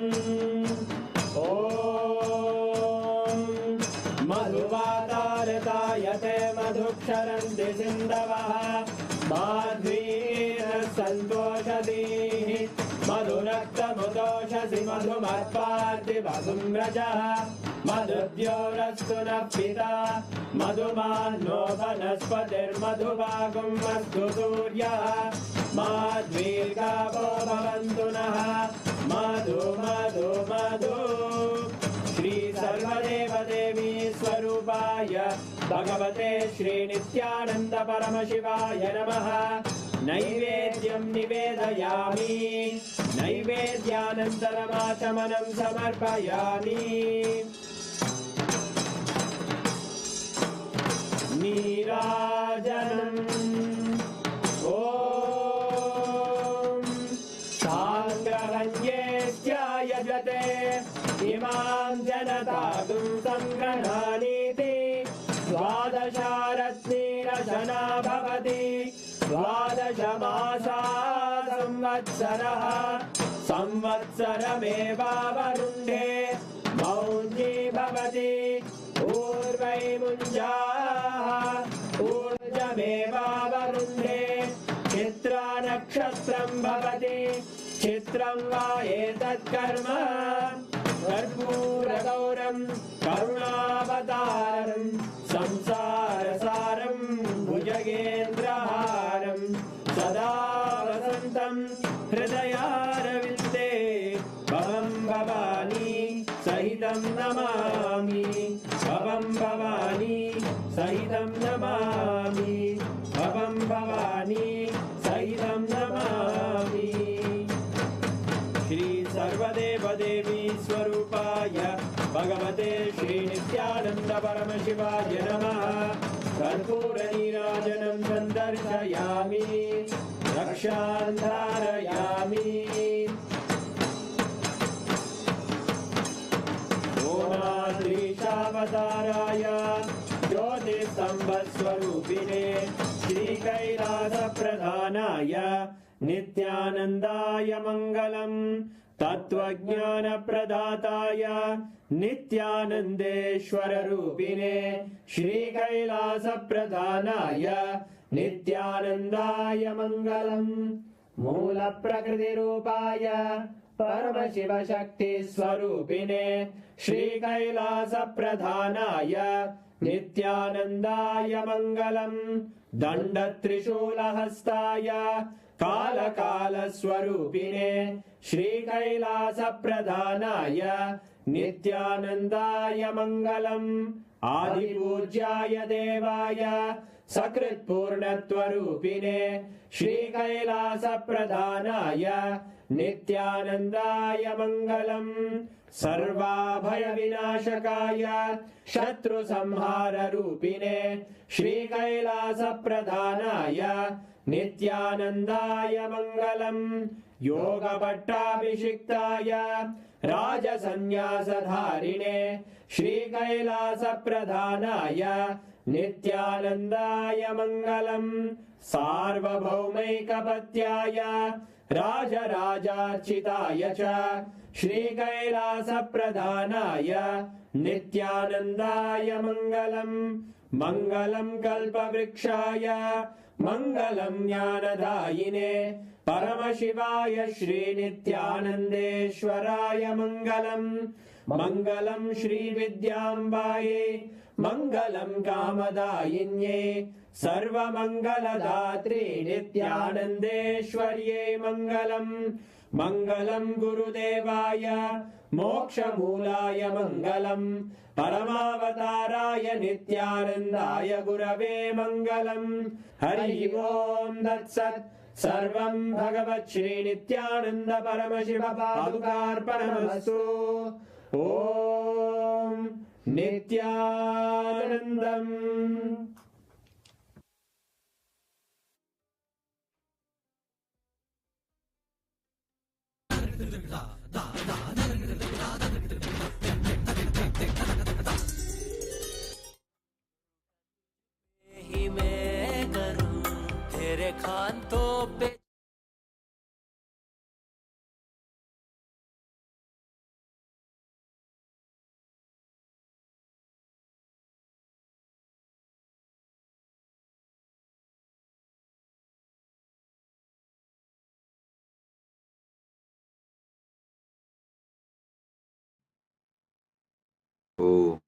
मधुवातारतायते मधुक्षरन्ति सिन्धवः माध्वीरसन्ति त्वोषधीः मधुरक्तमुदोषसि मधुमत्पार्थिवसुम्रजः मधुद्योरस्तु नः पिता मधुमान्नो वनस्पतिर्मधुभागुम् अस्तु सूर्यः माध्वीर्गावो भवन्तु नः मधु मधु मधु श्री सर्वदेवदेवी स्वरूपाय भगवते श्री नित्यानंद परमशिवाय नमः नैवेद्यं निवेदयामि नैवेद्यानन्तरमाचमनं समर्पयामि नीराजनम् ॐ साङ्ग्रहण्येत्यायजते इमां जनतागुं सङ्गृह्णानीति द्वादशारत्नीरशना भवति द्वादशमासा संवत्सरः संवत्सरमेवावरुण्ढे मौञ्जी भवति ऊर्वै मुञ्जाः ऊर्जमेवावरुण्ढे चित्रा नक्षत्रं भवति चित्रं वा एतत्कर्म कर्पूरगौरं करुणावतारं संसारसारं भुजगेन्द्रहारं सदा वसन्तं हृदयारविन्दे भवं भवानी सहितं नमामि भवं भवानी सहितं नमामि भवं भवानी सहितं नमामि श्री सर्वदेवदेवी स्वरूपाय भगवते श्री नित्यानंद परमशिवाय नमः कर्पूरनीराजनं सन्दर्शयामि रक्षां धारयामि ओमाद्रीशावताराय ज्योतिस्तम्भस्वरूपिणे श्रीकैलासप्रधानाय नित्यानन्दाय मङ्गलम् तत्त्वज्ञानप्रदाताय नित्यानन्देश्वररूपिणे श्रीकैलासप्रधानाय नित्यानन्दाय मङ्गलम् मूलप्रकृतिरूपाय परमशिवशक्तिस्वरूपिणे श्रीकैलासप्रधानाय नित्यानन्दाय मङ्गलम् दण्डत्रिशूलहस्ताय कालकालस्वरूपिणे श्रीकैलासप्रधानाय नित्यानन्दाय मङ्गलम् आदिपूज्याय देवाय सकृत्पूर्णत्वरूपिणे श्रीकैलासप्रधानाय नित्यानन्दाय मङ्गलम् सर्वाभयविनाशकाय शत्रुसंहाररूपिणे श्रीकैलासप्रधानाय नित्यानन्दाय मङ्गलम् योगभट्टाभिषिक्ताय राजसन्न्यासधारिणे श्रीकैलासप्रधानाय नित्यानन्दाय मङ्गलम् सार्वभौमैकपत्याय राजराजार्चिताय च श्रीकैलासप्रधानाय नित्यानन्दाय मङ्गलम् मङ्गलम् कल्पवृक्षाय मङ्गलम् ज्ञानदायिने परमशिवाय श्रीनित्यानन्देश्वराय मङ्गलम् मङ्गलम् श्रीविद्याम्बायै मङ्गलम् कामदायिन्यै सर्वमङ्गलदात्रे नित्यानन्देश्वर्यै मङ्गलम् मङ्गलम् गुरुदेवाय मोक्षमूलाय मङ्गलम् परमावताराय नित्यानन्दाय गुरवे मङ्गलम् हरि ओम् तत्सत् सर्वम् भगवत् श्री नित्यानन्द परमशिव पादुकार्पणमस्तु ॐ नित्यानन्दम् ही मैं करूं तेरे खानों पे Oh,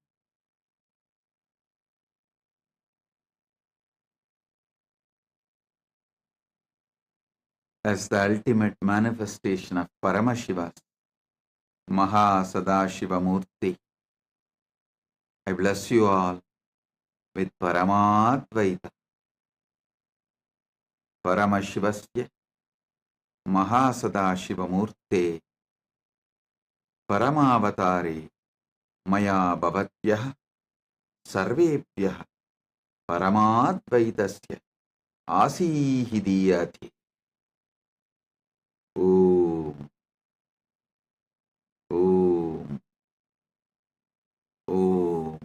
as the ultimate manifestation of Paramashiva, Mahasadashiva Murthy, I bless you all with Paramadvaita, Paramashivasya, Mahasadashiva Murthy, Paramavatari, Maya Bhavatyah, Sarvebhyah, Paramadvaitasya, Asihidiyati. Om, Om, Om.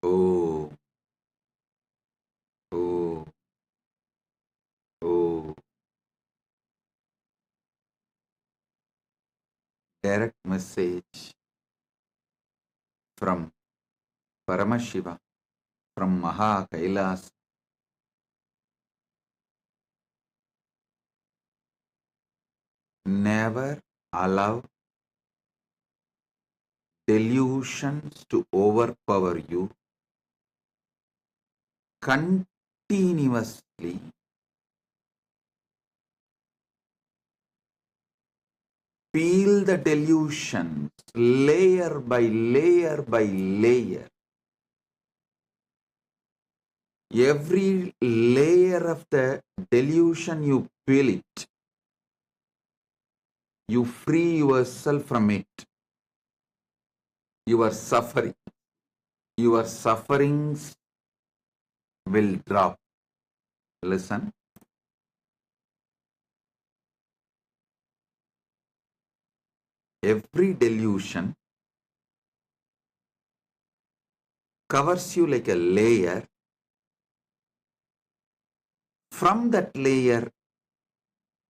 Oh, oh, oh. Direct message from Paramashiva, from Maha Kailas. Never allow delusions to overpower you. Continuously peel the delusions layer by layer by layer. Every layer of the delusion you peel it, you free yourself from it. Your sufferings will drop. Listen. Every delusion covers you like a layer. From that layer,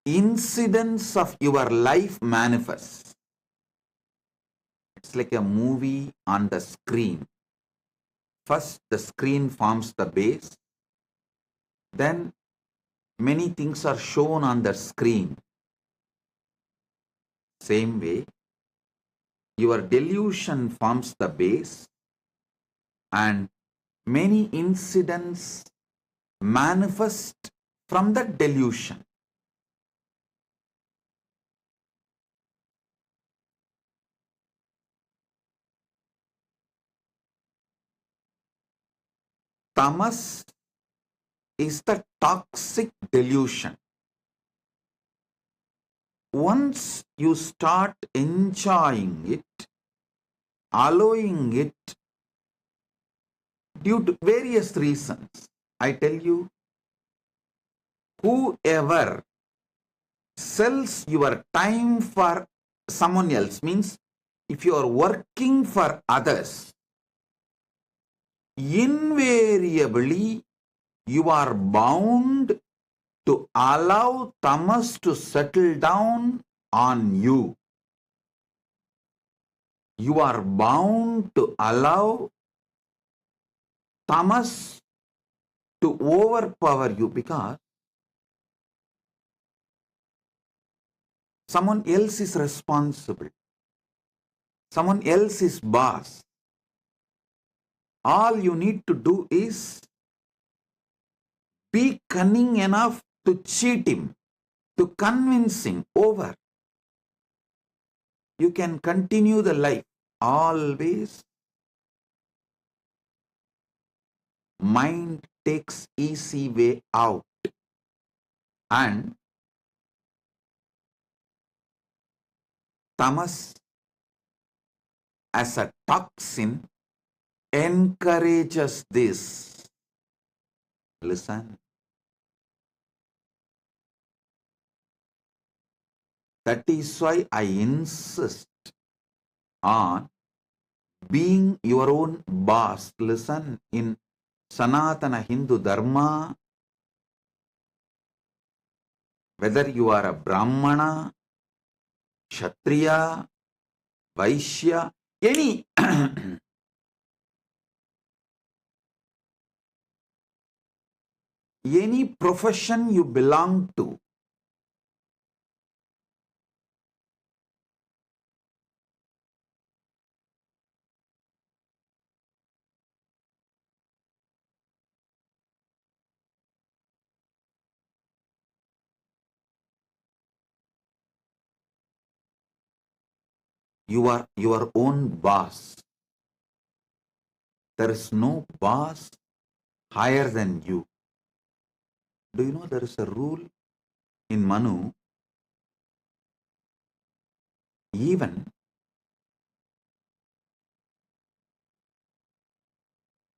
incidents of your life manifest. It's like a movie on the screen. First, the screen forms the base. Then, many things are shown on the screen. Same way, your delusion forms the base and many incidents manifest from the delusion. Tamas is the toxic delusion. Once you start enjoying it, allowing it due to various reasons, I tell you, whoever sells your time for someone else, means if you are working for others, invariably you are bound to allow tamas to settle down on you. You are bound to allow tamas to overpower you because someone else is responsible. Someone else is boss. All you need to do is be cunning enough to cheat him, to convince him over. You can continue the life. Always mind takes easy way out and tamas as a toxin encourages this. Listen. That is why I insist on being your own boss. Listen, in Sanatana Hindu Dharma, whether you are a Brahmana, Kshatriya, Vaishya, any any profession you belong to, you are your own boss. There is no boss higher than you. Do you know there is a rule in Manu? Even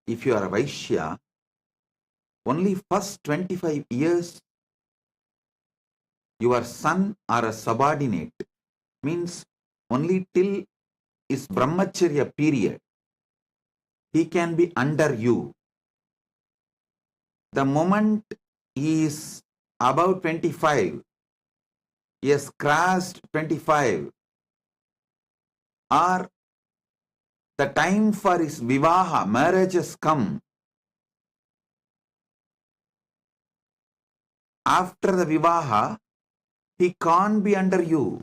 if you are a Vaishya, only first 25 years your son or a subordinate, means only till his brahmacharya period, he can be under you. The moment he is about 25, he has crossed 25, or the time for his vivaha, marriage has come. After the vivaha, he can't be under you.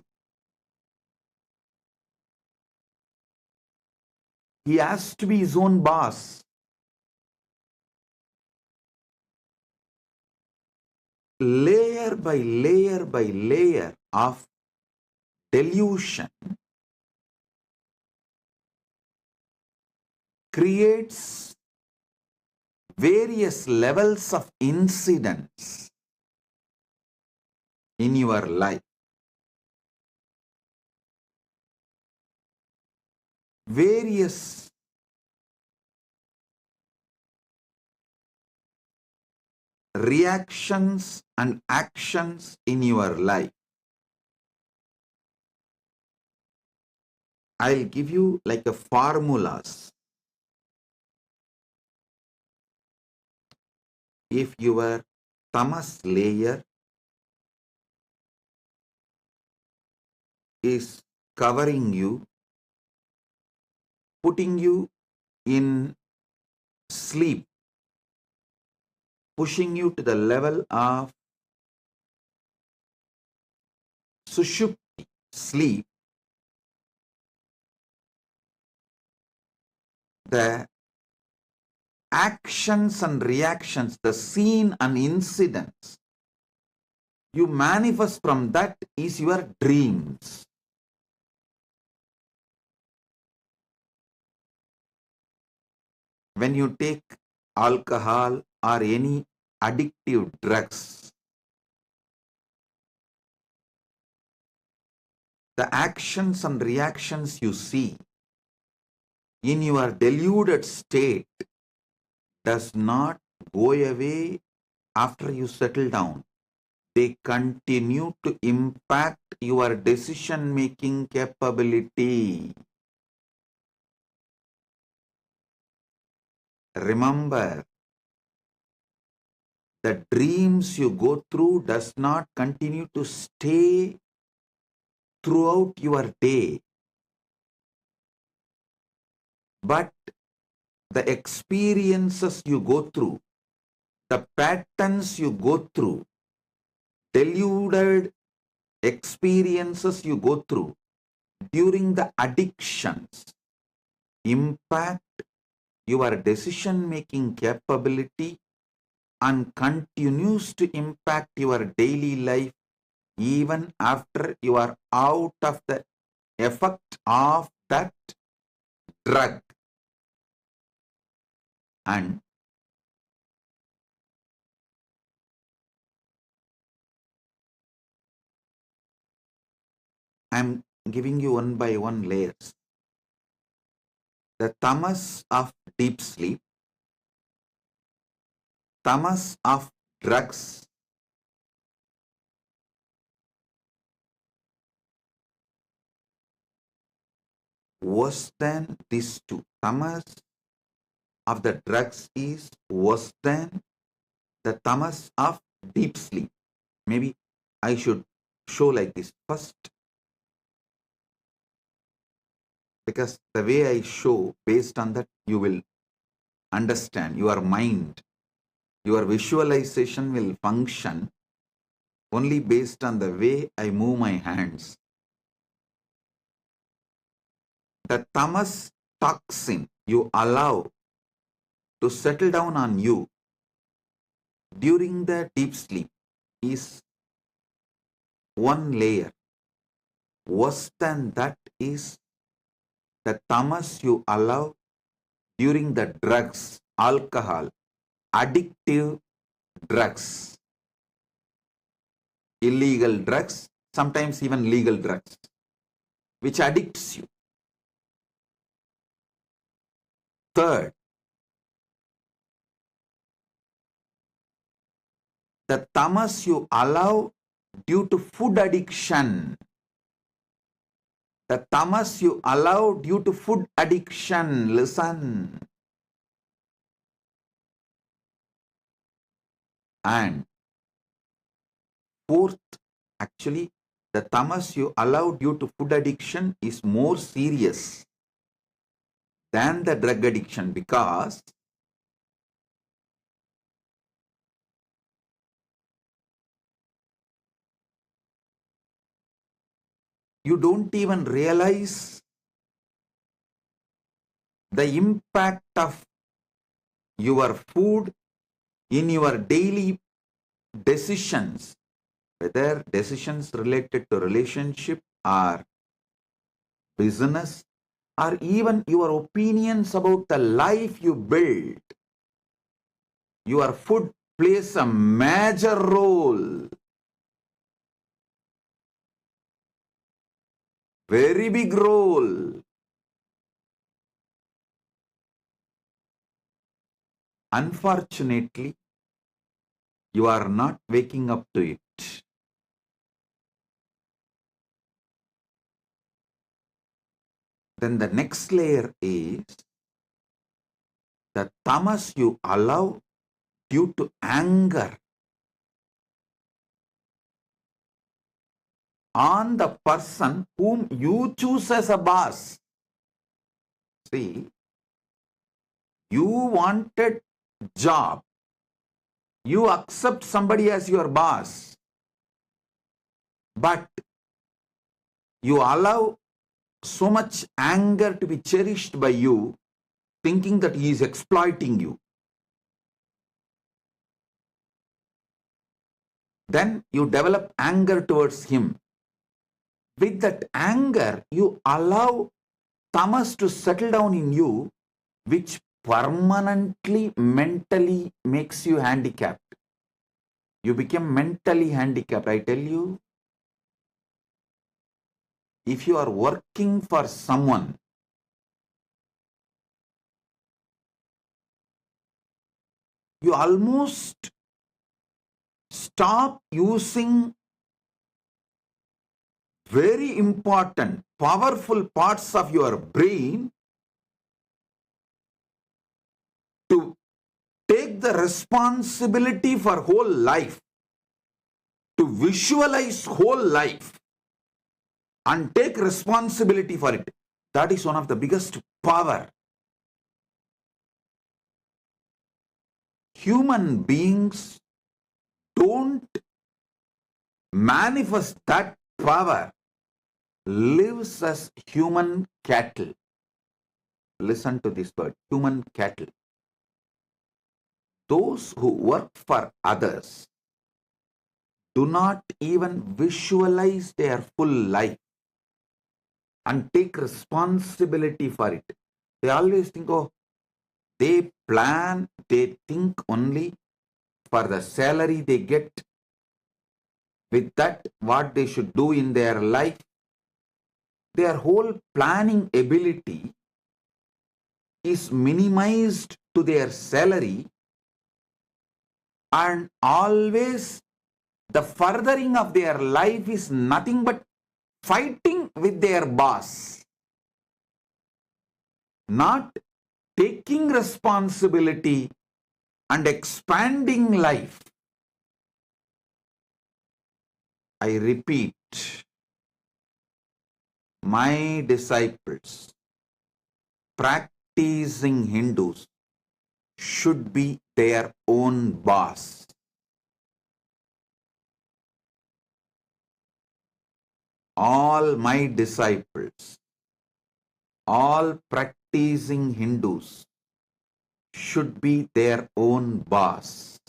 He has to be his own boss. Layer by layer by layer of delusion creates various levels of incidents in your life. Various reactions and actions in your life. I'll give you like a formulas. If your tamas layer is covering you, putting you in sleep, pushing you to the level of sushupti, sleep, the actions and reactions, the scene and incidents you manifest from that is your dreams. When you take alcohol or any addictive drugs, the actions and reactions you see in your deluded state does not go away after you settle down. They continue to impact your decision-making capability. Remember, the dreams you go through does not continue to stay throughout your day, but the experiences you go through, the patterns you go through, deluded experiences you go through during the addictions impact your decision-making capability and continues to impact your daily life even after you are out of the effect of that drug. And I'm giving you one by one layers. The tamas of deep sleep, tamas of drugs, worse than these two. Tamas of the drugs is worse than the tamas of deep sleep. Maybe I should show like this first, because the way I show, based on that you will understand. Your mind, your visualization will function only based on the way I move my hands. The tamas toxin you allow to settle down on you during the deep sleep is one layer. Worse than that is the tamas you allow during the drugs, alcohol, addictive drugs, illegal drugs, sometimes even legal drugs, which addicts you. Third, the tamas you allow due to food addiction. The tamas you allow due to food addiction. Listen. And fourth, actually, the tamas you allow due to food addiction is more serious than the drug addiction, because you don't even realize the impact of your food in your daily decisions, whether decisions related to relationship or business, or even your opinions about the life you build. Your food plays a major role, very big role. Unfortunately, you are not waking up to it. Then the next layer is the tamas you allow due to anger on the person whom you choose as a boss. See, you wanted job, you accept somebody as your boss, but you allow so much anger to be cherished by you, thinking that he is exploiting you. Then you develop anger towards him. With that anger, you allow tamas to settle down in you, which permanently mentally makes you handicapped. You become mentally handicapped. I tell you, if you are working for someone, you almost stop using very important, powerful parts of your brain to take the responsibility for whole life, to visualize whole life and take responsibility for it. That is one of the biggest power. Human beings don't manifest that power, lives as human cattle. Listen to this word, human cattle. Those who work for others do not even visualize their full life and take responsibility for it. They always think, oh, they plan, they think only for the salary they get. With that, what they should do in their life, their whole planning ability is minimized to their salary, and always the furthering of their life is nothing but fighting with their boss. not taking responsibility and expanding life. I repeat, my disciples, practicing Hindus, should be their own boss. All my disciples, all practicing Hindus should be their own boss.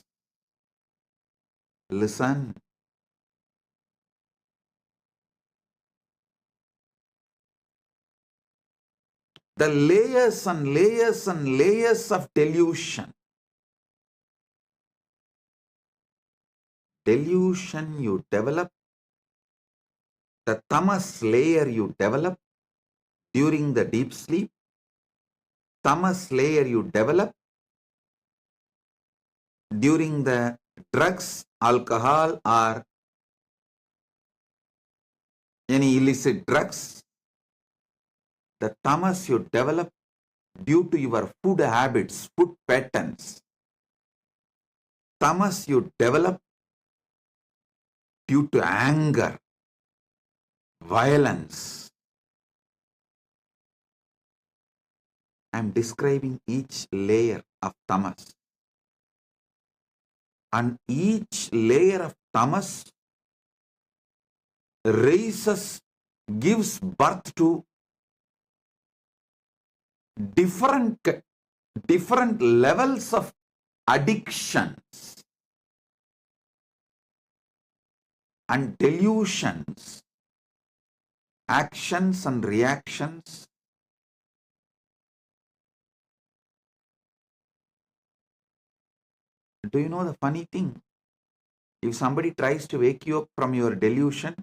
Listen. The layers and layers and layers of delusion. Delusion you develop, the tamas layer you develop during the deep sleep, tamas layer you develop during the drugs, alcohol, or any illicit drugs, the tamas you develop due to your food habits, food patterns, tamas you develop due to anger, violence. I am describing each layer of tamas. And each layer of tamas raises, gives birth to different levels of addictions and delusions, actions and reactions. Do you know the funny thing? If somebody tries to wake you up from your delusion,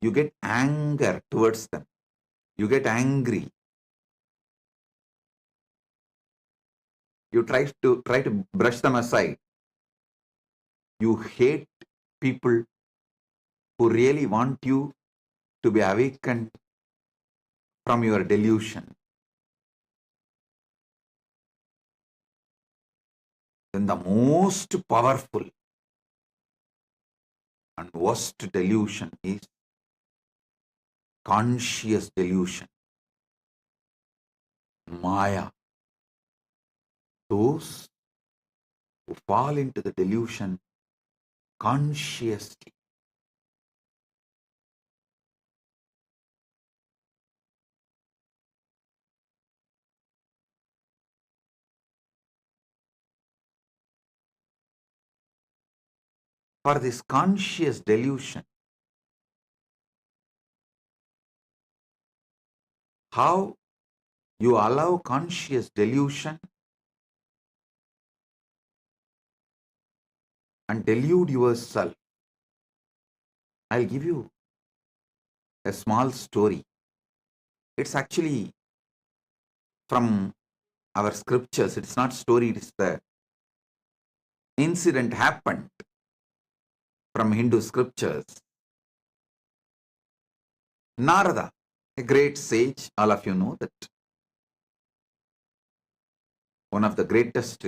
you get anger towards them. You get angry. You try to brush them aside. You hate people who really want you to be awakened from your delusion. Then the most powerful and worst delusion is conscious delusion. Maya. Those who fall into the delusion consciously. For this conscious delusion, how you allow conscious delusion and delude yourself. I'll give you a small story. It's actually from our scriptures. It's not story, it's the incident happened from Hindu scriptures. Narada, a great sage, all of you know that. One of the greatest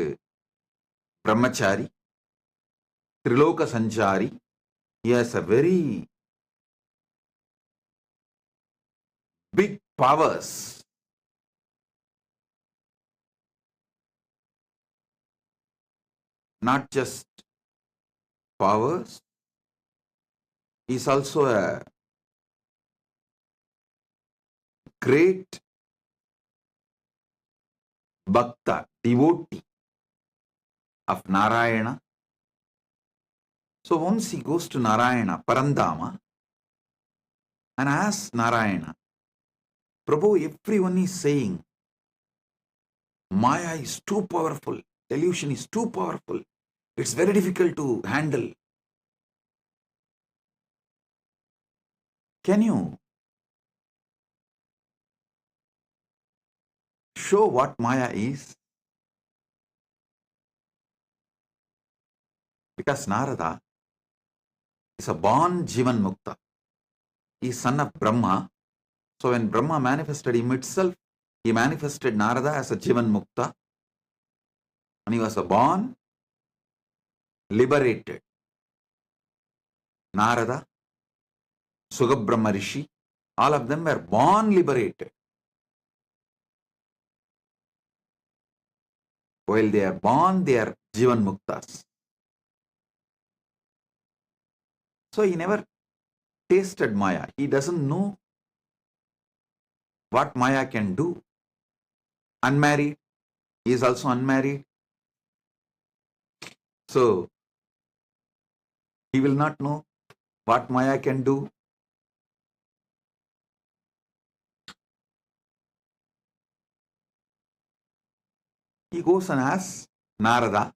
brahmachari, Triloka Sanchari. He has a very big powers. Not just powers, he is also a great bhakta, devotee of Narayana. So once he goes to Narayana, Parandama, and asks Narayana, Prabhu, everyone is saying, Maya is too powerful, delusion is too powerful, it's very difficult to handle. Can you show what Maya is? Because Narada is a born Jivan Mukta. He is son of Brahma. So when Brahma manifested him itself, he he manifested Narada as a Jivan Mukta, and he was born liberated. Narada, Sugabrahma Rishi, all of them were born liberated. While they are born, they are Jivan Muktas. So he never tasted Maya. He doesn't know what Maya can do. Unmarried, he is also unmarried. So he will not know what Maya can do. He goes and asks Narada,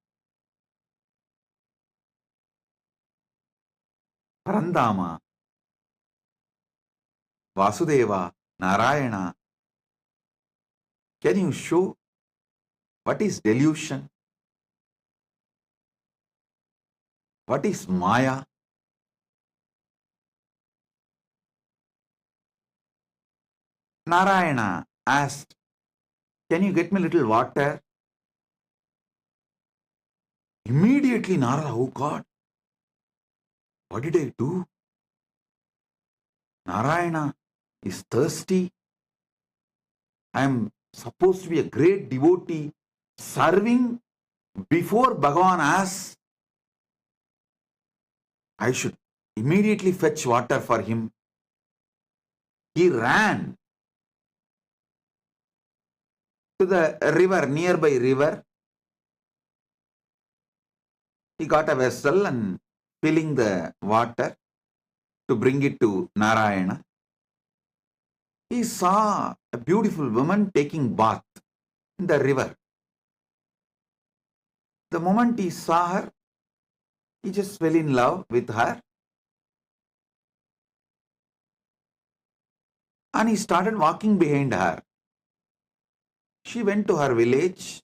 Parandama, Vasudeva, Narayana, can you show what is delusion? What is Maya? Narayana asked, can you get me a little water? Immediately Narada, oh God, what did I do? Narayana is thirsty. I am supposed to be a great devotee serving before Bhagavan asks. I should immediately fetch water for him. He ran to the river, nearby river. He got a vessel and filling the water to bring it to Narayana. He saw a beautiful woman taking bath in the river. The moment he saw her, he just fell in love with her. And he started walking behind her. She went to her village,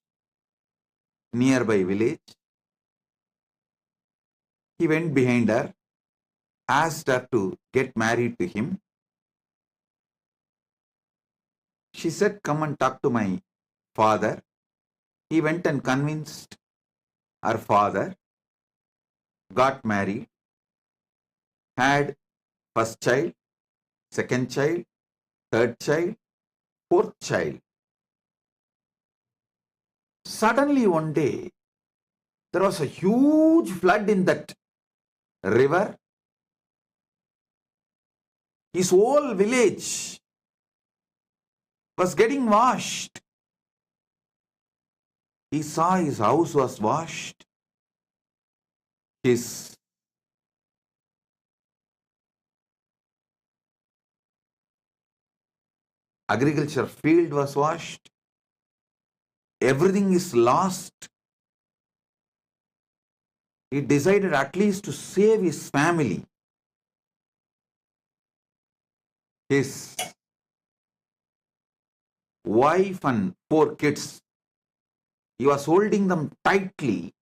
nearby village. He went behind her, asked her to get married to him. She said, come and talk to my father. He went and convinced her father, got married, had first child, second child, third child, fourth child. Suddenly one day, there was a huge flood in that river. His whole village was getting washed. He saw his house was washed. His agriculture field was washed. Everything is lost. He decided at least to save his family. His wife and 4 kids. He was holding them tightly,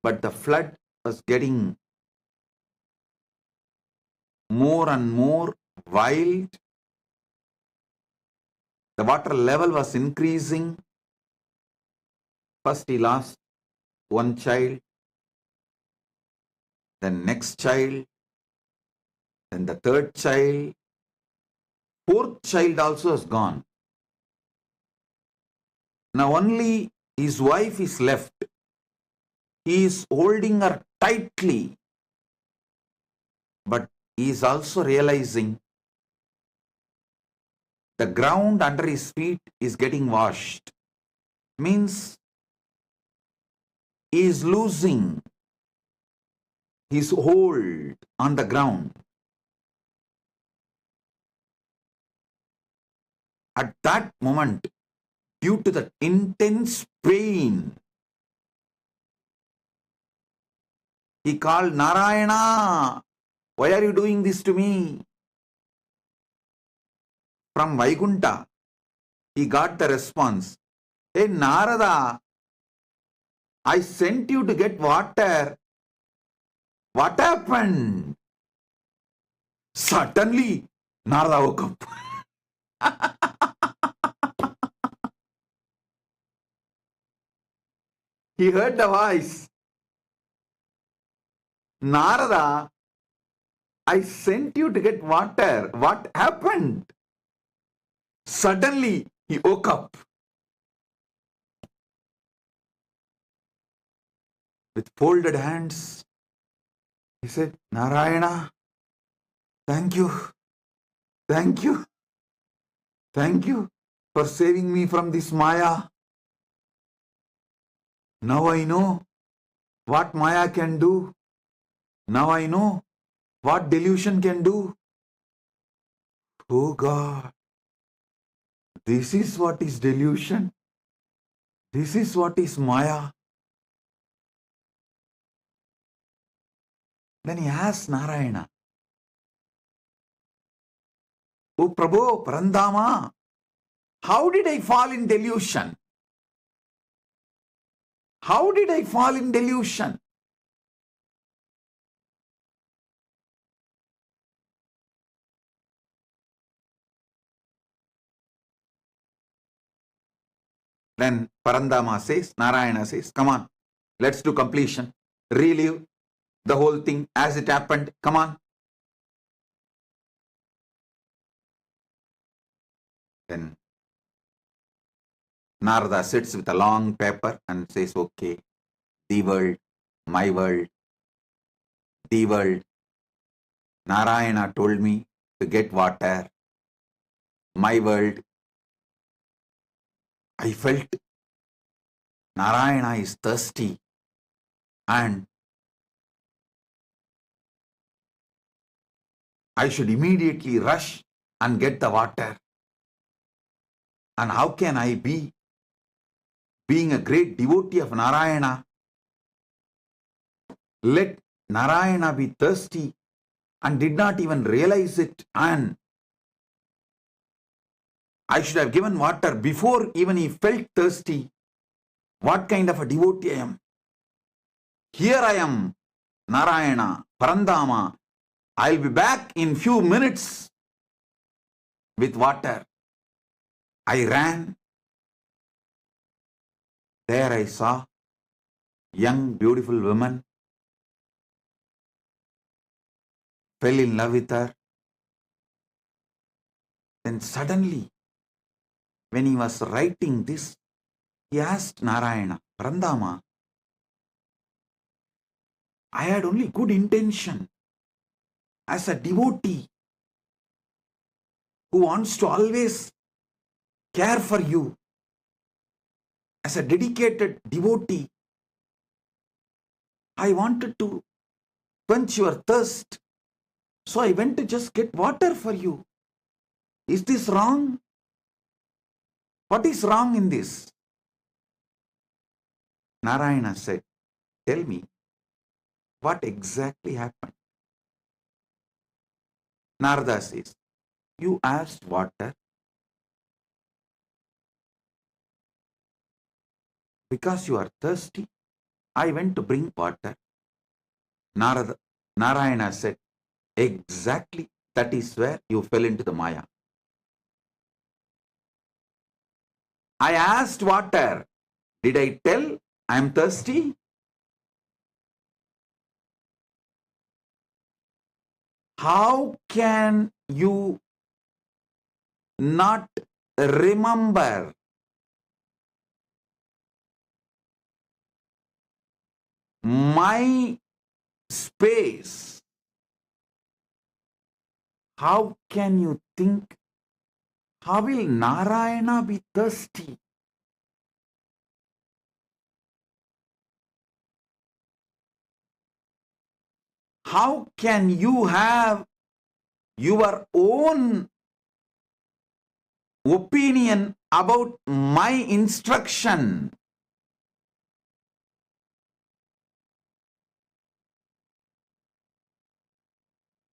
but the flood was getting more and more wild. The water level was increasing. First he lost one child, then next child, then the third child. 4th child also is gone. Now only his wife is left. He is holding her tightly, but he is also realizing the ground under his feet is getting washed. Means he is losing his hold on the ground. At that moment, due to the intense pain, he called Narayana, why are you doing this to me? From Vaikunta, he got the response, hey Narada, I sent you to get water. What happened? Suddenly, Narada woke up. He heard the voice. Narada, I sent you to get water. What happened? Suddenly, he woke up with folded hands. He said, Narayana, thank you, thank you, thank you for saving me from this Maya. Now I know what Maya can do. Now I know what delusion can do. Oh God, this is what is delusion. This is what is Maya. Then he asked Narayana, Oh Prabhu, Parandama, how did I fall in delusion? How did I fall in delusion? Then Parandama says, Narayana says, come on, let's do completion. Relive the whole thing as it happened. Come on. Then Narada sits with a long paper and says, okay, the world, my world, the world. Narayana told me to get water. My world. I felt Narayana is thirsty and I should immediately rush and get the water. And how can I be, being a great devotee of Narayana, let Narayana be thirsty and did not even realize it, and I should have given water before even he felt thirsty. What kind of a devotee I am? Here I am, Narayana, Parandama. I'll be back in few minutes with water. I ran. There I saw young, beautiful woman. Fell in love with her. Then suddenly, when he was writing this, he asked Narayana, Parandama, I had only good intention as a devotee who wants to always care for you. As a dedicated devotee, I wanted to quench your thirst. So I went to just get water for you. Is this wrong? What is wrong in this? Narayana said, tell me, what exactly happened? Narada says, you asked water because you are thirsty. I went to bring water. Narayana said, exactly, that is where you fell into the Maya. I asked water. Did I tell I am thirsty? How can you not remember my space? How can you think, how will Narayana be thirsty? How can you have your own opinion about my instruction?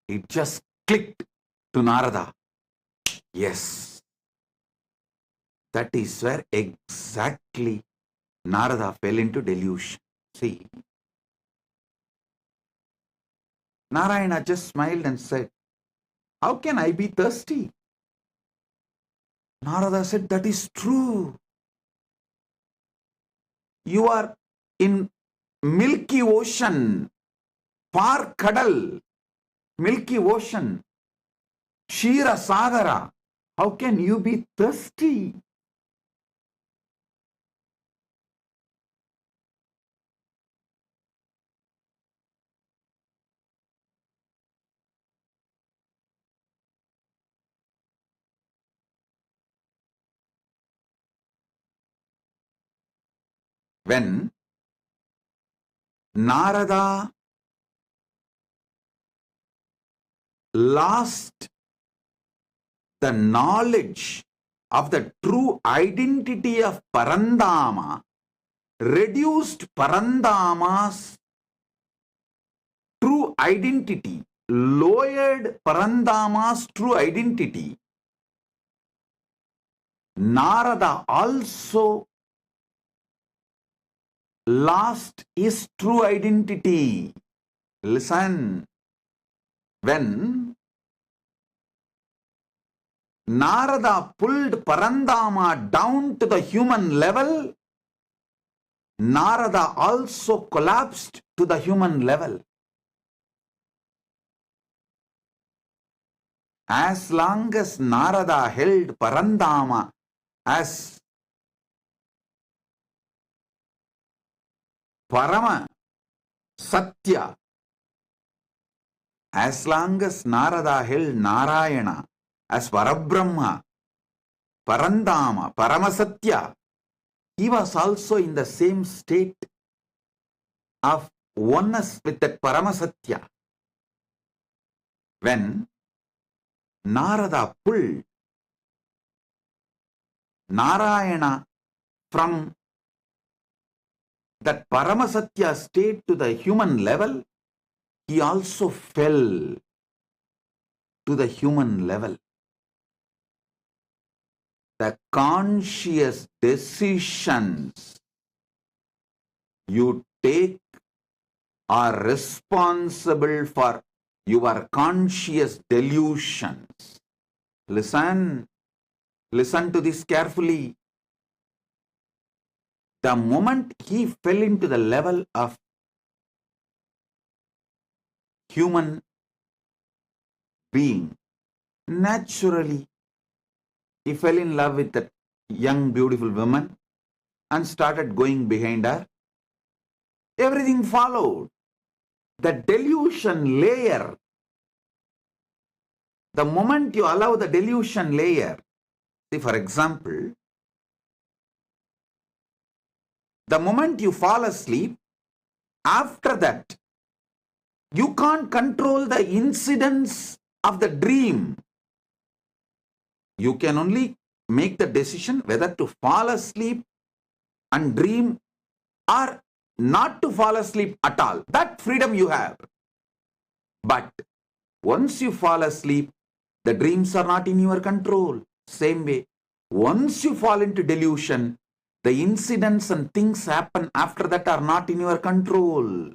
It just clicked to Narada. Yes, that is where exactly Narada fell into delusion. See, Narayana just smiled and said, how can I be thirsty? Narada said, that is true. You are in Milky Ocean, far Kadal, Milky Ocean, Shira Sagara, how can you be thirsty? When Narada lost the knowledge of the true identity of Parandama, reduced Parandama's true identity, lowered Parandama's true identity, Narada also lost his true identity. Listen, when Narada pulled Parandama down to the human level, Narada also collapsed to the human level. As long as Narada held Parandama as Parama Satya, as long as Narada held Narayana as Parabrahma, Parandama, Paramasatya, he was also in the same state of oneness with that Paramasatya. When Narada pulled Narayana from that Paramasatya state to the human level, he also fell to the human level. The conscious decisions you take are responsible for your conscious delusions. Listen to this carefully. The moment he fell into the level of human being, naturally he fell in love with that young beautiful woman and started going behind her. Everything followed. The delusion layer, the moment you allow the delusion layer, see, for example, the moment you fall asleep, after that, you can't control the incidents of the dream. You can only make the decision whether to fall asleep and dream or not to fall asleep at all. That freedom you have. But once you fall asleep, the dreams are not in your control. Same way, once you fall into delusion, the incidents and things happen after that are not in your control.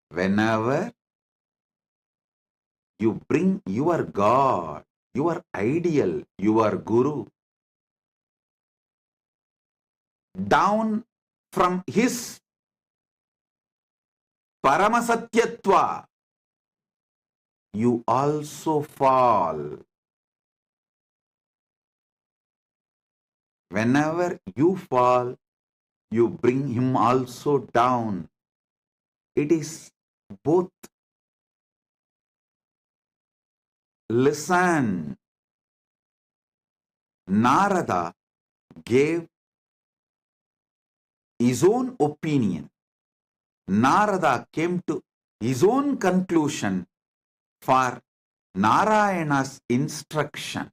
Whenever you bring your God, your ideal, your Guru down from his Paramasatyatva, you also fall. Whenever you fall, you bring him also down. It is both. Listen, Narada gave his own opinion. Narada came to his own conclusion for Narayana's instruction.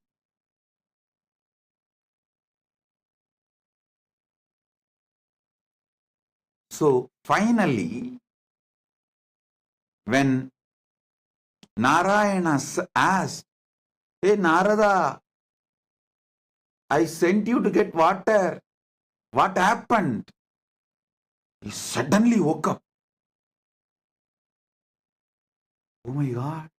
So finally, when Narayana asked, "Hey Narada, I sent you to get water. What happened?" He suddenly woke up. Oh my God.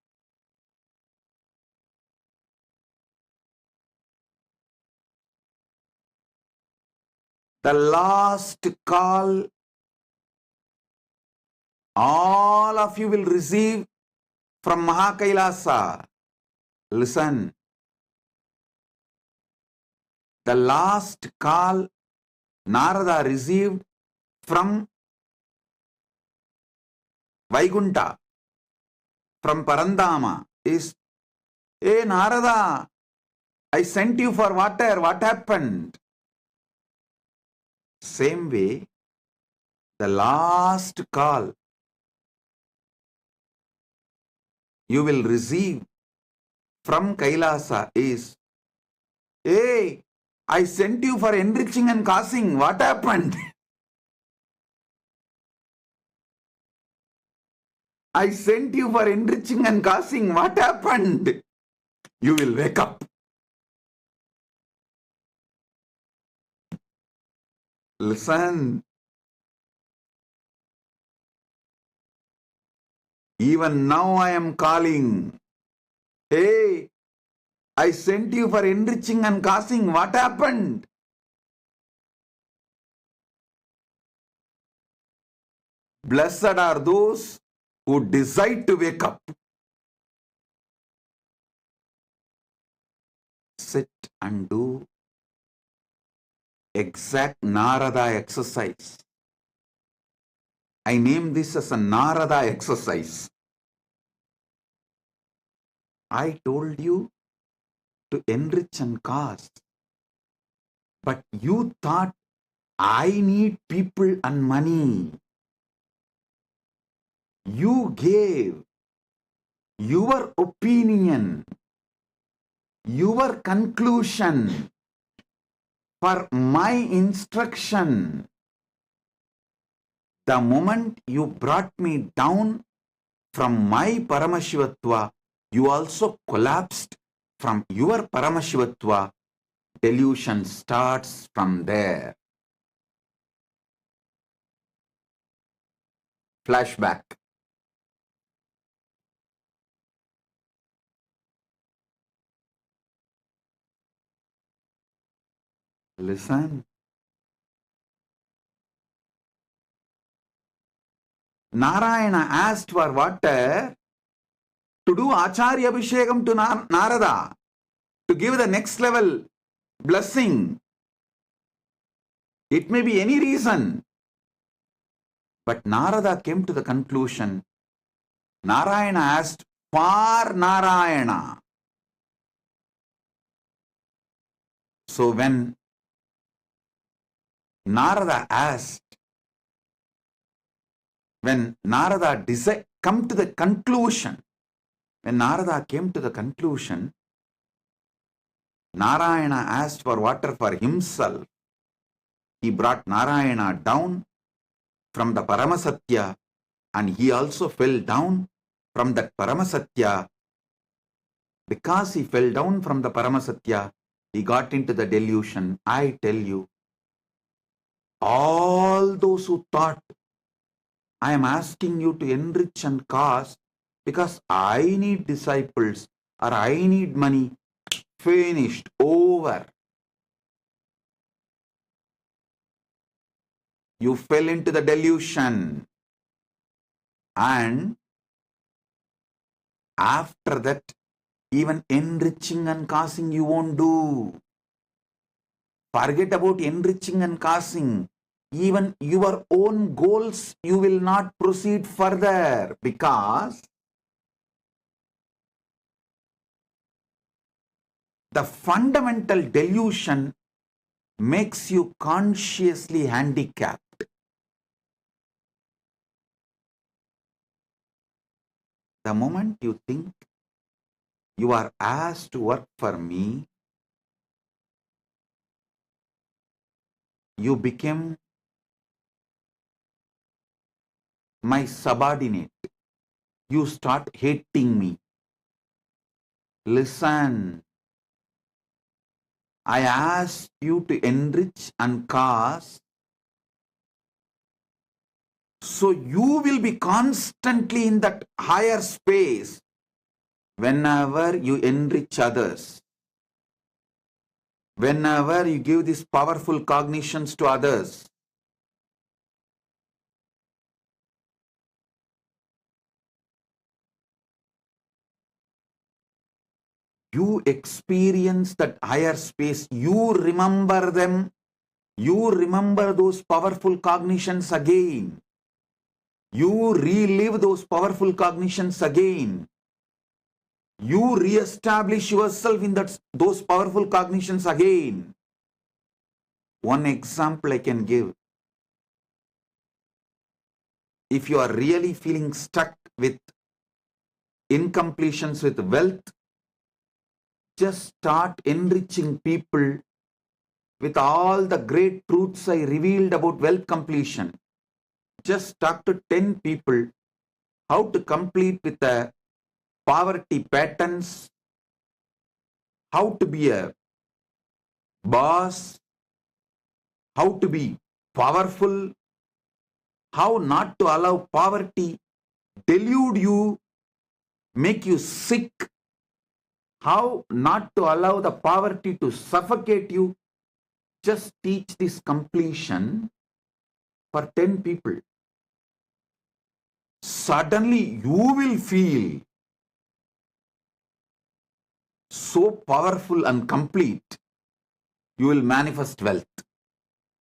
The last call all of you will receive from Mahakailasa. Listen. The last call Narada received from Vaikunta, from Parandama is, "Hey Narada, I sent you for water. What happened?" Same way, the last call you will receive from Kailasa is, "Hey, I sent you for enriching and causing. What happened?" I sent you for enriching and causing. What happened? You will wake up. Listen. Even now I am calling. Hey, I sent you for enriching and causing. What happened? Blessed are those who decide to wake up. Sit and do exact Narada exercise. I name this as a Narada exercise. I told you to enrich and cause, but you thought I need people and money. You gave your opinion, your conclusion for my instruction. The moment you brought me down from my Paramashivatva, you also collapsed from your Paramashivatva. Delusion starts from there. Flashback. Listen. Narayana asked for water to do Acharya Abhishekam to Narada, to give the next level blessing. It may be any reason. But Narada came to the conclusion, Narayana asked for Narayana. So when Narada asked, when Narada come to the conclusion, when Narada came to the conclusion, Narayana asked for water for himself. He brought Narayana down from the Paramasatya, and he also fell down from that Paramasatya. Because he fell down from the Paramasatya, he got into the delusion. I tell you, all those who thought, I am asking you to enrich and cause because I need disciples or I need money, finished, over. You fell into the delusion. And after that, even enriching and causing you won't do. Forget about enriching and causing. Even your own goals, you will not proceed further because the fundamental delusion makes you consciously handicapped. The moment you think you are asked to work for me, you become my subordinate. You start hating me. Listen, I asked you to enrich and cause, so you will be constantly in that higher space whenever you enrich others. Whenever you give these powerful cognitions to others, you experience that higher space. You remember them. You remember those powerful cognitions again. You relive those powerful cognitions again. You re-establish yourself in those powerful cognitions again. One example I can give. If you are really feeling stuck with incompletions with wealth, just start enriching people with all the great truths I revealed about wealth completion. Just talk to 10 people how to complete with the poverty patterns, how to be a boss, how to be powerful, how not to allow poverty delude you, make you sick, how not to allow the poverty to suffocate you. Just teach this completion for 10 people. Suddenly you will feel so powerful and complete. You will manifest wealth.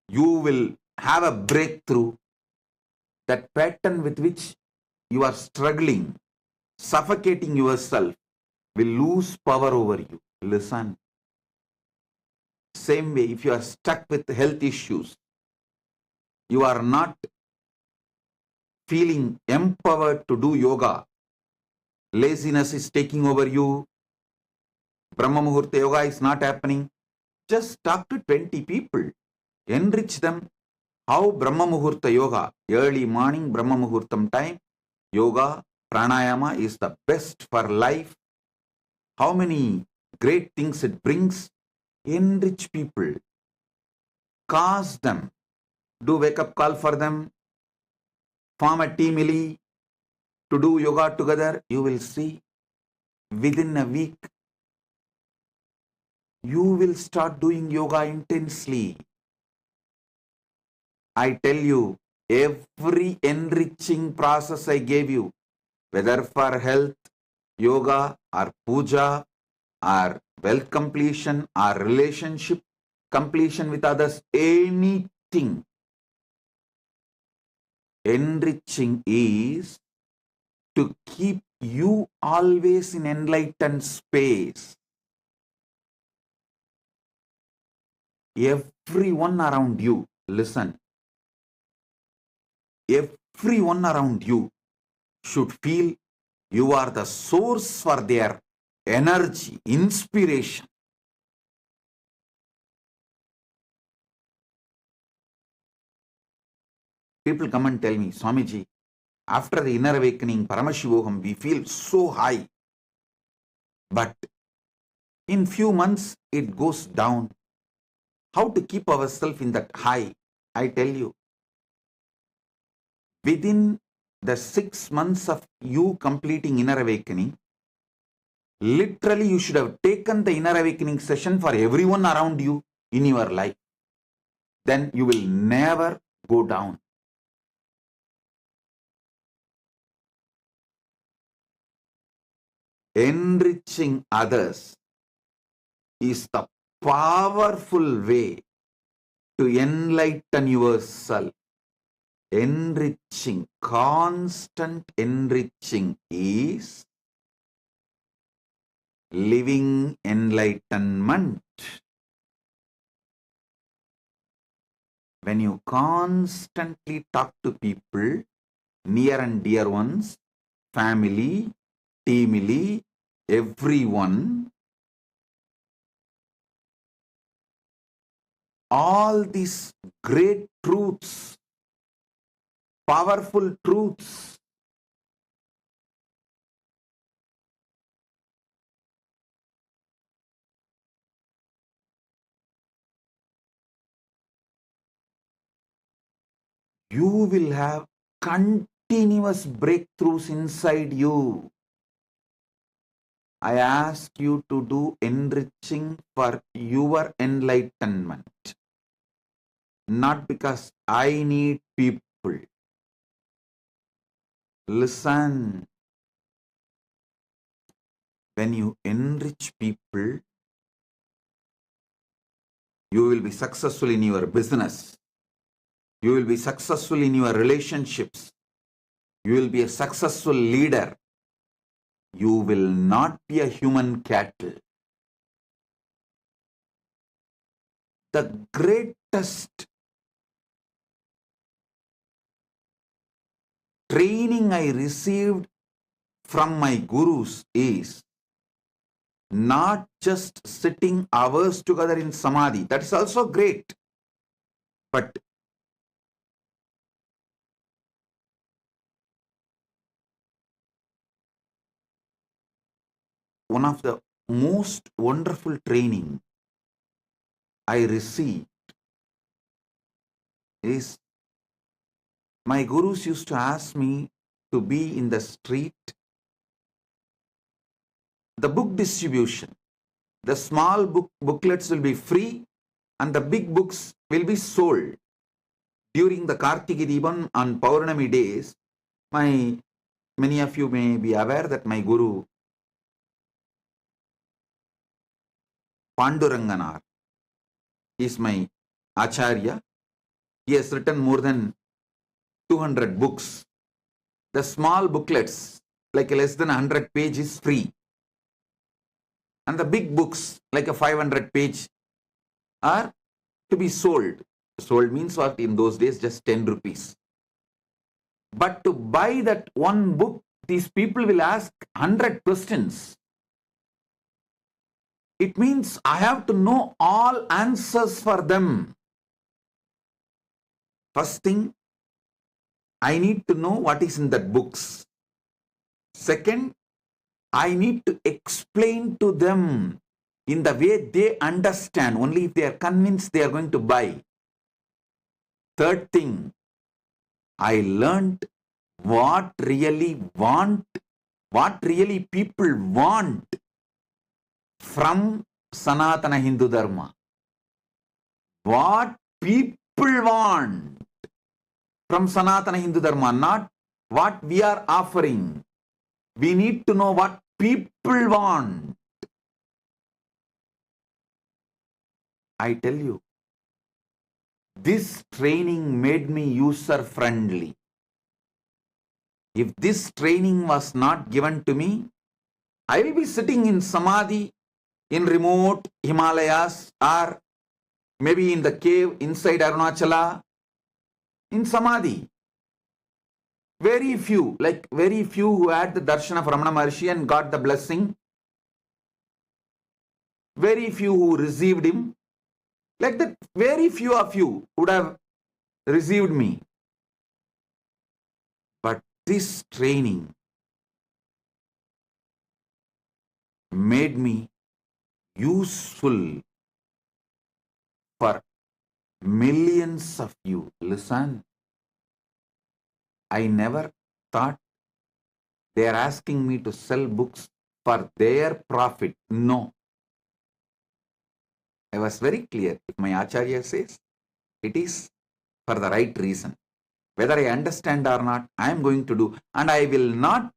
You will have a breakthrough. That pattern with which you are struggling, suffocating yourself, will lose power over you. Listen. Same way, if you are stuck with health issues, you are not feeling empowered to do yoga, laziness is taking over you, Brahma Muhurta yoga is not happening, just talk to 20 people, enrich them. How Brahma Muhurta yoga, early morning Brahma Muhurtam time, yoga, pranayama is the best for life. How many great things it brings. Enrich people, cause them, do wake up call for them, form a team to do yoga together. You will see within a week you will start doing yoga intensely. I tell you, every enriching process I gave you, whether for health, yoga or puja or wealth completion or relationship completion with others, anything, enriching is to keep you always in enlightened space. Everyone around you, listen, everyone around you should feel you are the source for their energy, inspiration. People come and tell me, Swamiji, after the inner awakening, Paramashivoham, we feel so high. But in few months, it goes down. How to keep ourselves in that high? I tell you, within the 6 months of you completing inner awakening, literally you should have taken the inner awakening session for everyone around you in your life. Then you will never go down. Enriching others is the powerful way to enlighten yourself. Enriching, constant enriching is living enlightenment. When you constantly talk to people, near and dear ones, family, teamily, everyone, all these great truths, powerful truths, you will have continuous breakthroughs inside you. I ask you to do enriching for your enlightenment, not because I need people. Listen, when you enrich people, you will be successful in your business. You will be successful in your relationships. You will be a successful leader. You will not be a human cattle. The greatest training I received from my gurus is not just sitting hours together in samadhi. That is also great. But one of the most wonderful training I received is my gurus used to ask me to be in the street, the book distribution. The small booklets will be free and the big books will be sold. During the Kartiki Deepam on Paurnami days, many of you may be aware that my guru Panduranganar is my acharya. He has written more than 200 books. The small booklets, like less than 100 pages, free. And the big books, like a 500 page, are to be sold. Sold means what? In those days, just 10 rupees. But to buy that one book, these people will ask 100 questions. It means I have to know all answers for them. First thing, I need to know what is in that books. Second, I need to explain to them in the way they understand. Only if they are convinced they are going to buy. Third thing, I learned what really people want from Sanatana Hindu Dharma. What people want from Sanatana Hindu Dharma, not what we are offering. We need to know what people want. I tell you, this training made me user-friendly. If this training was not given to me, I will be sitting in Samadhi in remote Himalayas or maybe in the cave inside Arunachala in Samadhi. Very few who had the darshan of Ramana Maharshi and got the blessing. Very few who received him. Like that, very few of you would have received me. But this training made me useful for millions of you. Listen, I never thought they are asking me to sell books for their profit. No. I was very clear. If my Acharya says, it is for the right reason. Whether I understand or not, I am going to do. And I will not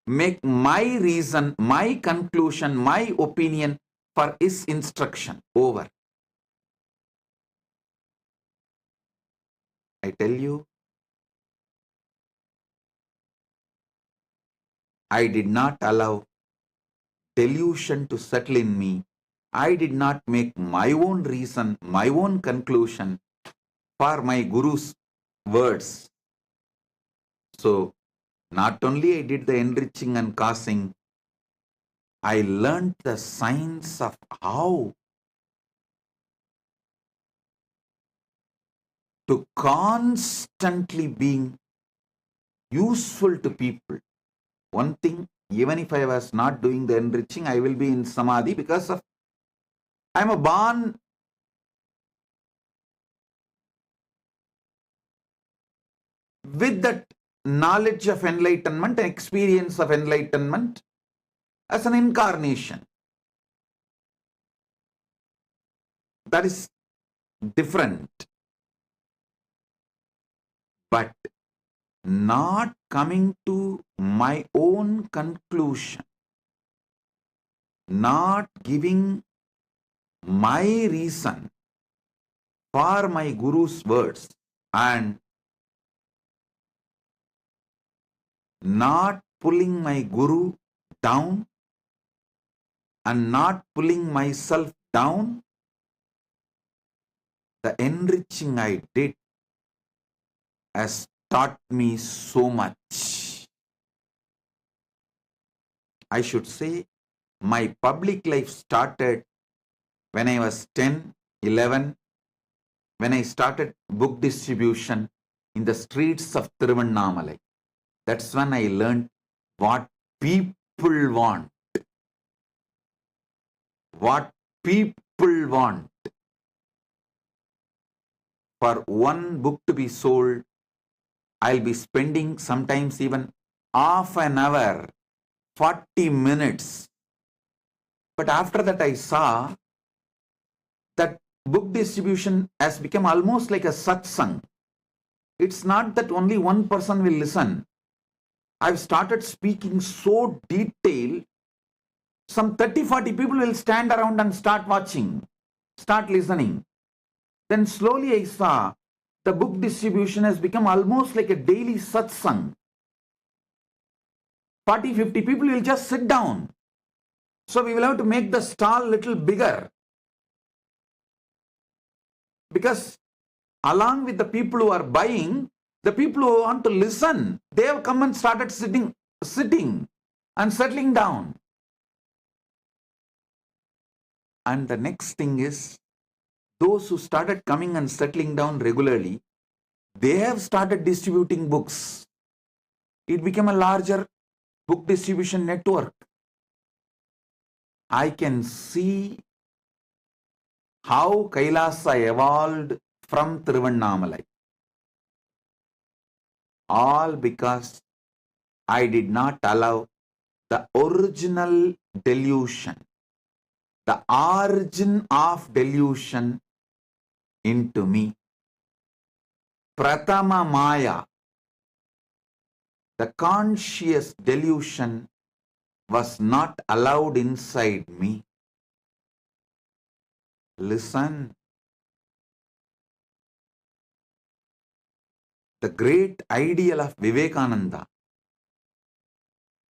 make my reason, my conclusion, my opinion for his instruction. Over. I tell you, I did not allow delusion to settle in me. I did not make my own reason, my own conclusion for my Guru's words. So, not only I did the enriching and causing, I learned the science of how to constantly being useful to people. One thing, even if I was not doing the enriching, I will be in Samadhi because of I am a born with that knowledge of enlightenment and experience of enlightenment. as an incarnation. That is different. But not coming to my own conclusion, not giving my reason for my Guru's words, and not pulling my Guru down and not pulling myself down, the enriching I did has taught me so much. I should say my public life started when I was 10, 11, when I started book distribution in the streets of Tiruvannamalai. That's when I learned what people want. What people want. For one book to be sold, I'll be spending sometimes even half an hour, 40 minutes. But after that I saw that book distribution has become almost like a satsang. It's not that only one person will listen. I've started speaking so detailed, some 30-40 people will stand around and start watching, start listening. Then slowly I saw the book distribution has become almost like a daily satsang. 40-50 people will just sit down. So we will have to make the stall little bigger. Because along with the people who are buying, the people who want to listen, they have come and started sitting and settling down. And the next thing is, those who started coming and settling down regularly, they have started distributing books. It became a larger book distribution network. I can see how Kailasa evolved from Tiruvannamalai. All because I did not allow the original delusion, the origin of delusion into me. Pratama Maya, the conscious delusion, was not allowed inside me. Listen. The great ideal of Vivekananda,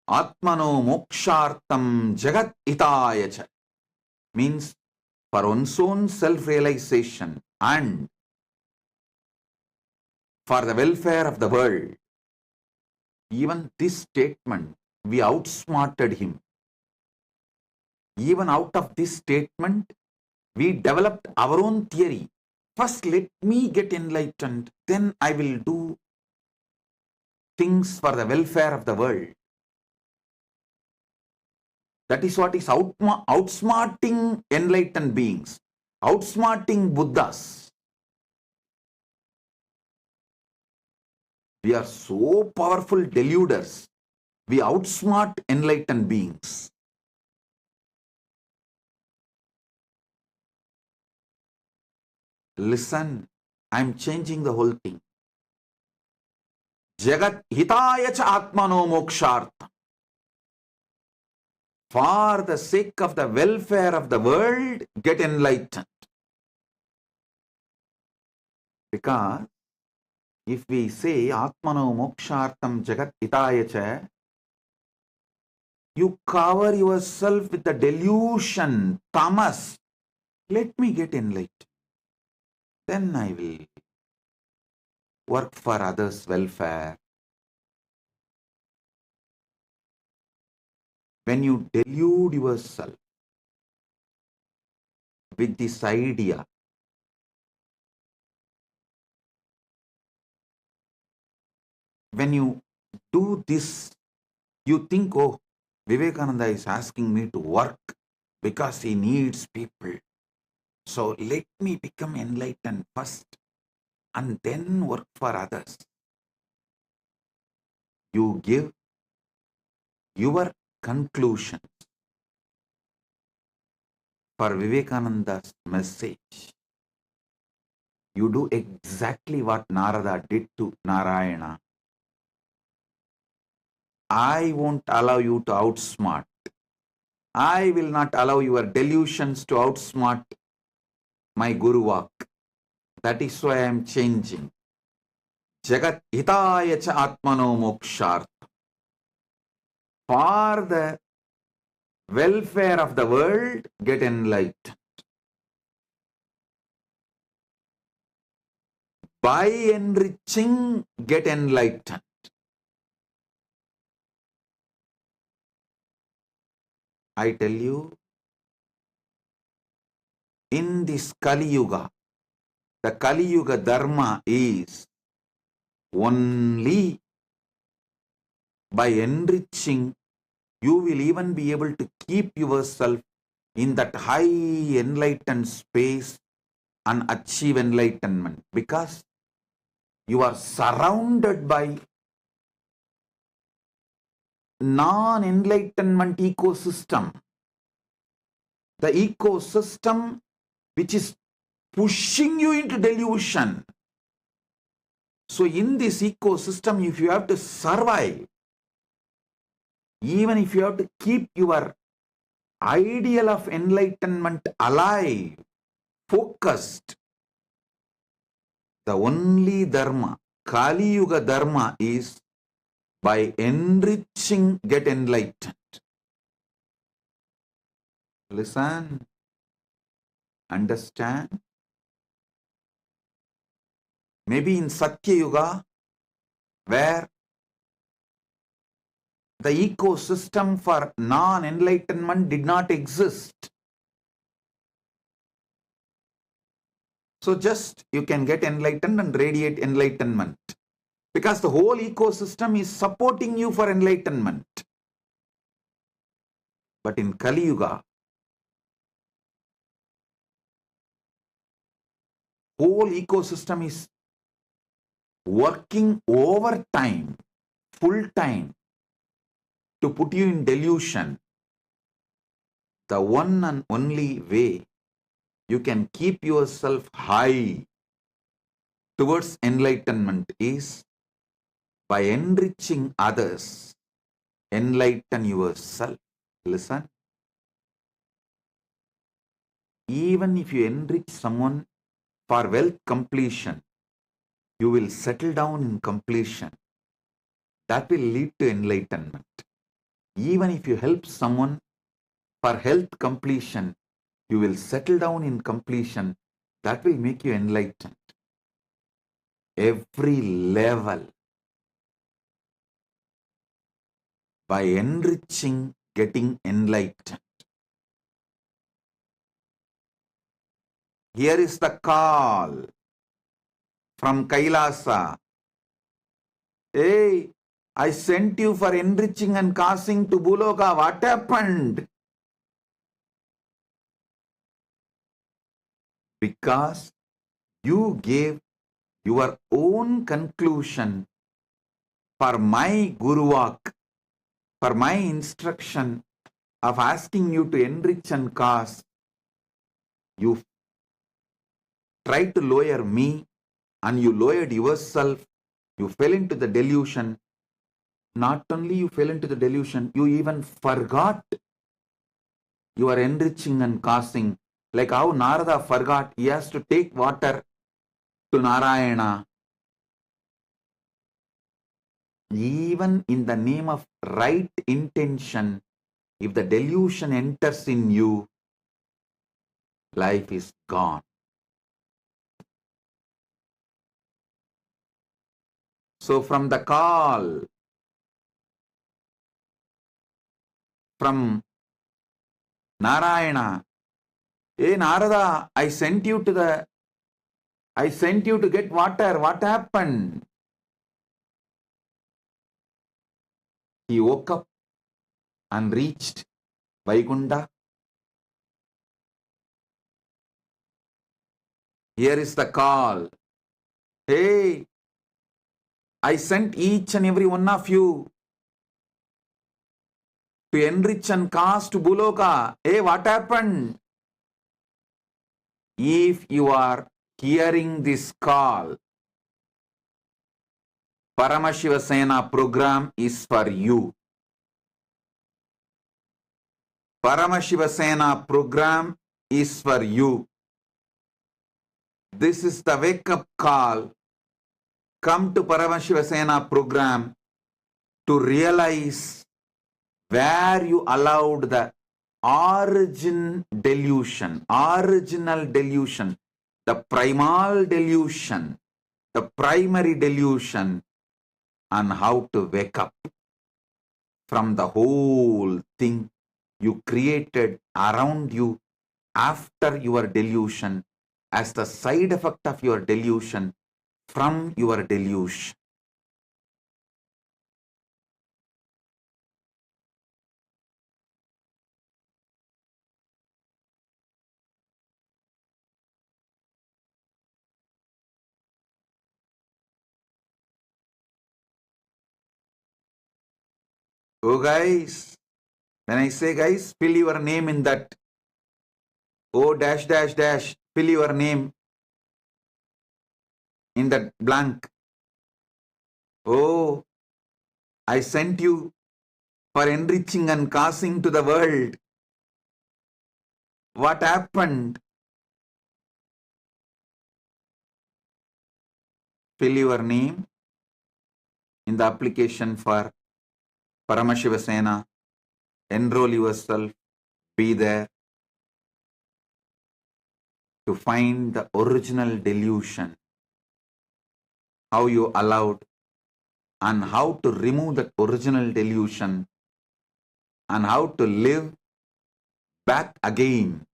Atmano Mokshartam Jagat Hitayacha, means for one's own self-realization and for the welfare of the world. Even this statement, we outsmarted him. Even out of this statement, we developed our own theory. First, let me get enlightened, then I will do things for the welfare of the world. That is what is outsmarting enlightened beings, outsmarting Buddhas. We are so powerful deluders. We outsmart enlightened beings. Listen, I am changing the whole thing. Jagat hitaya cha atmano mokshartha. For the sake of the welfare of the world, get enlightened. Because if we say atmano mokshartam jagat hitaya cha, you cover yourself with the delusion, tamas. Let me get enlightened. Then I will work for others' welfare. When you delude yourself with this idea, when you do this, you think, oh, Vivekananda is asking me to work because he needs people. So let me become enlightened first and then work for others. You give your conclusions, for Vivekananda's message, you do exactly what Narada did to Narayana. I won't allow you to outsmart. I will not allow your delusions to outsmart my Guru Vak. That is why I am changing. Jagat hitaya cha atmano moksharth. For the welfare of the world, get enlightened. By enriching, get enlightened. I tell you, in this Kali Yuga, the Kali Yuga Dharma is only by enriching, you will even be able to keep yourself in that high enlightened space and achieve enlightenment, because you are surrounded by non-enlightenment ecosystem. The ecosystem which is pushing you into delusion. So in this ecosystem, if you have to survive, even if you have to keep your ideal of enlightenment alive, focused, the only dharma, Kali Yuga dharma, is by enriching, get enlightened. Listen, understand. Maybe in Satya Yuga, where the ecosystem for non-enlightenment did not exist. So just you can get enlightened and radiate enlightenment, because the whole ecosystem is supporting you for enlightenment. But in Kali Yuga, whole ecosystem is working overtime, full time, to put you in delusion. The one and only way you can keep yourself high towards enlightenment is by enriching others. Enlighten yourself. Listen. Even if you enrich someone for wealth completion, you will settle down in completion. That will lead to enlightenment. Even if you help someone for health completion, you will settle down in completion. That will make you enlightened. Every level, by enriching, getting enlightened. Here is the call from Kailasa. Hey, I sent you for enriching and causing to Buloka. What happened? Because you gave your own conclusion for my Guru Vak, for my instruction of asking you to enrich and cause. You tried to lower me and you lowered yourself. You fell into the delusion. Not only you fell into the delusion, you even forgot you are enriching and causing. Like how Narada forgot he has to take water to Narayana. Even in the name of right intention, if the delusion enters in you, life is gone. So from the call from Narayana, hey Narada, I sent you to get water. What happened? He woke up and reached Vaikunta. Here is the call. Hey, I sent each and every one of you to enrich and cast to Buloka. Hey, what happened? if you are hearing this call, Paramashiva Sena program is for you. Paramashiva Sena program is for you. This is the wake-up call. Come to Paramashiva Sena program to realize where you allowed the original delusion, the primal delusion, the primary delusion, and how to wake up from the whole thing you created around you after your delusion, as the side effect of your delusion from your delusion. Oh guys, when I say guys, fill your name in that. Oh dash dash dash, fill your name in that blank. Oh, I sent you for enriching and causing to the world. What happened? Fill your name in the application for Paramashiva Sena. Enroll yourself. Be there to find the original delusion. How you allowed and how to remove that original delusion and how to live back again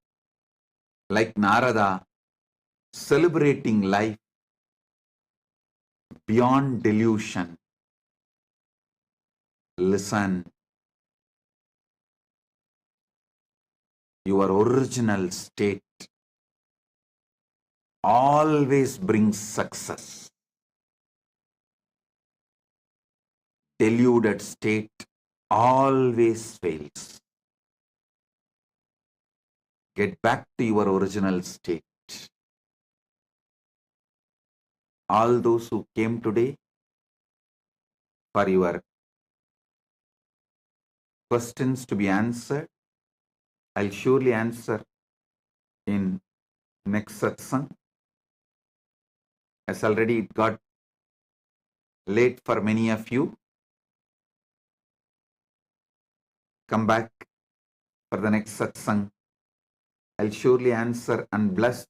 like Narada, celebrating life beyond delusion. Listen, your original state always brings success. Deluded state always fails. Get back to your original state. All those who came today for your questions to be answered, I'll surely answer in next satsang. As already it got late for many of you. Come back for the next satsang. I'll surely answer and bless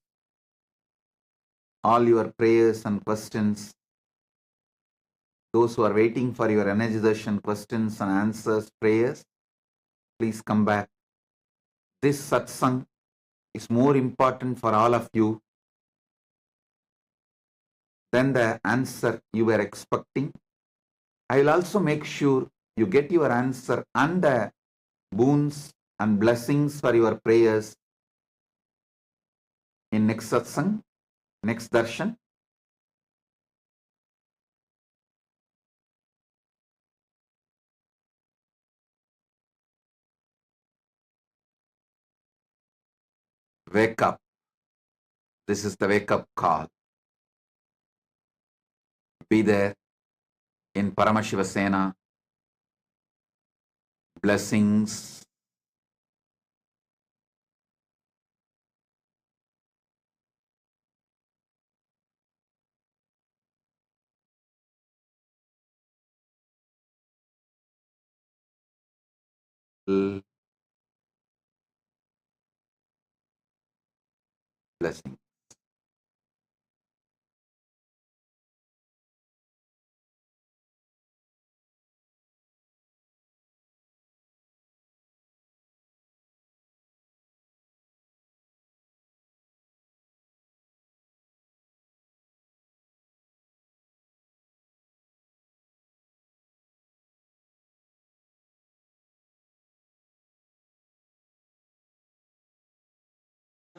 all your prayers and questions. Those who are waiting for your energy darshan questions and answers, prayers, please come back. This satsang is more important for all of you than the answer you were expecting. I will also make sure you get your answer and the boons and blessings for your prayers in next satsang, next darshan. Wake up. This is the wake up call. Be there in Paramashiva Sena. Blessings. Blessings.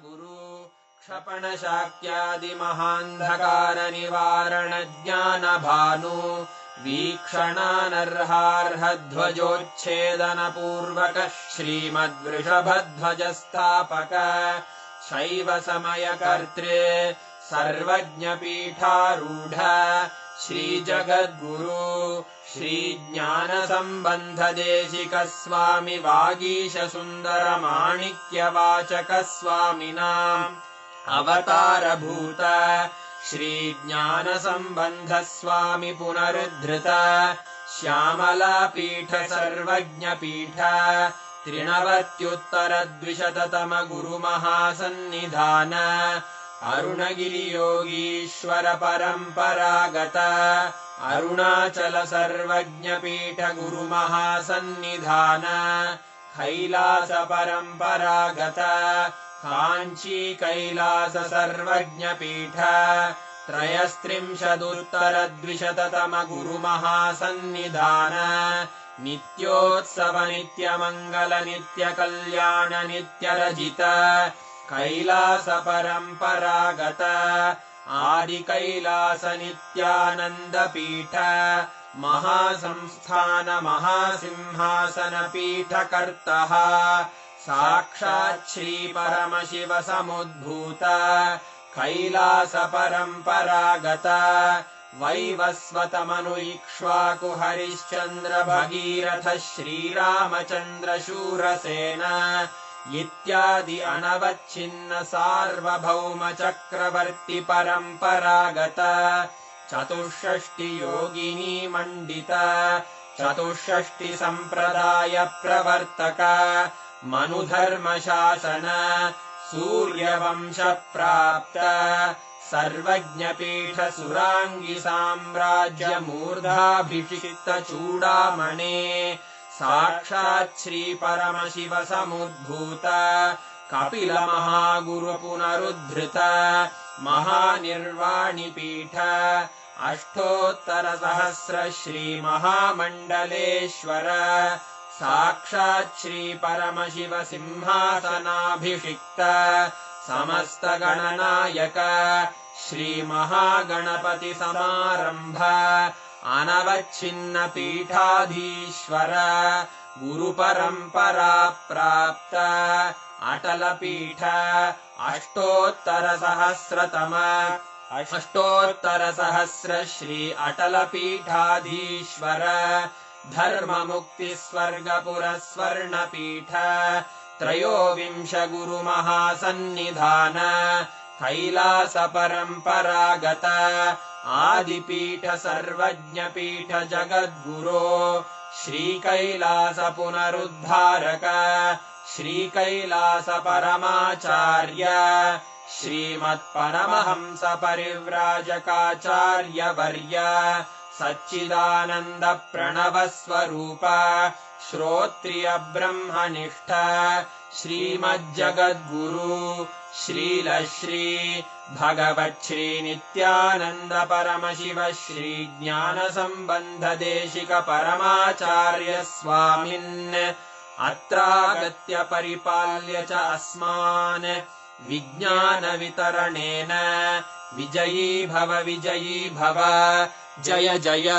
गुरु क्षपण शाक्यादिमहान्धकार निवारण ज्ञान भानु वीक्षणानर्हार्हध्वजोच्छेदन पूर्वक श्रीमद्वृषभध्वज स्थापक शैव समयकर्तृ सर्वज्ञपीठारूढ श्रीजगद्गुरु श्रीज्ञानसम्बन्धदेशिकस्वामि वागीशसुन्दरमाणिक्यवाचकस्वामिनाम् अवतारभूत श्रीज्ञानसम्बन्धस्वामि पुनरुद्धृत श्यामलापीठ सर्वज्ञपीठ त्रिनवत्युत्तरद्विशततम गुरुमहासन्निधान अरुणगिरियोगीश्वर परम्परागत अरुणाचल सर्वज्ञपीठ गुरुमहासन्निधान कैलास परम्परागत काञ्ची कैलास सर्वज्ञपीठ त्रयस्त्रिंशदुत्तरद्विशततम गुरुमहासन्निधान नित्योत्सव नित्यमङ्गल नित्यकल्याण नित्यरजित कैलास परम्परागत आदिकैलास नित्यानन्दपीठ महासंस्थान महासिंहासन पीठकर्तः साक्षात् श्री परमशिव समुद्भूत कैलास परम्परागत वैवस्वतमनु इक्ष्वाकु हरिश्चन्द्र भगीरथ श्रीरामचन्द्र शूरसेन इत्यादि अनवच्छिन्न सार्वभौम चक्रवर्ति परम्परागत चतुष्षष्टि योगिनी मण्डित चतुष्षष्टि सम्प्रदाय प्रवर्तक मनुधर्मशासन सूर्यवंश प्राप्त सर्वज्ञपीठ सुराङ्गी साम्राज्य मूर्धाभिषिक्त चूडामणे साक्षात् श्री परमशिव समुद्भूत कपिल महागुरु पुनरुद्धृत महानिर्वाणिपीठ अष्टोत्तर सहस्र श्री महामण्डलेश्वर साक्षात् श्री परमशिव सिंहासनाभिषिक्त समस्त गणनायक श्री महागणपति समारंभ अनवच्छिन्न पीठाधीश्वर गुरुपरम्परा प्राप्त अटल पीठ अष्टोत्तर सहस्र श्री अटल पीठाधीश्वर धर्म मुक्ति स्वर्गपुर स्वर्ण पीठ त्रयोविंश गुरु महासन्निधान कैलास परम्परागत आदिपीठ सर्वज्ञपीठ जगद्गुरो श्री कैलास पुनरुद्धारक श्री कैलास परमाचार्य श्रीमत्परमहंस परिव्राजकाचार्य वर्य सच्चिदानंद प्रणव स्वरूप श्रोत्रिय ब्रह्मनिष्ठ श्रीमज्जगद्गुरु श्रील श्री भगवच्छ्री नित्यानंद परमशिव श्री ज्ञान संबंध देशिक परमाचार्य स्वामिन् अत्रागत्य परिपाल्य च अस्मान् विज्ञान वितरणेन विजयी भव जय जय।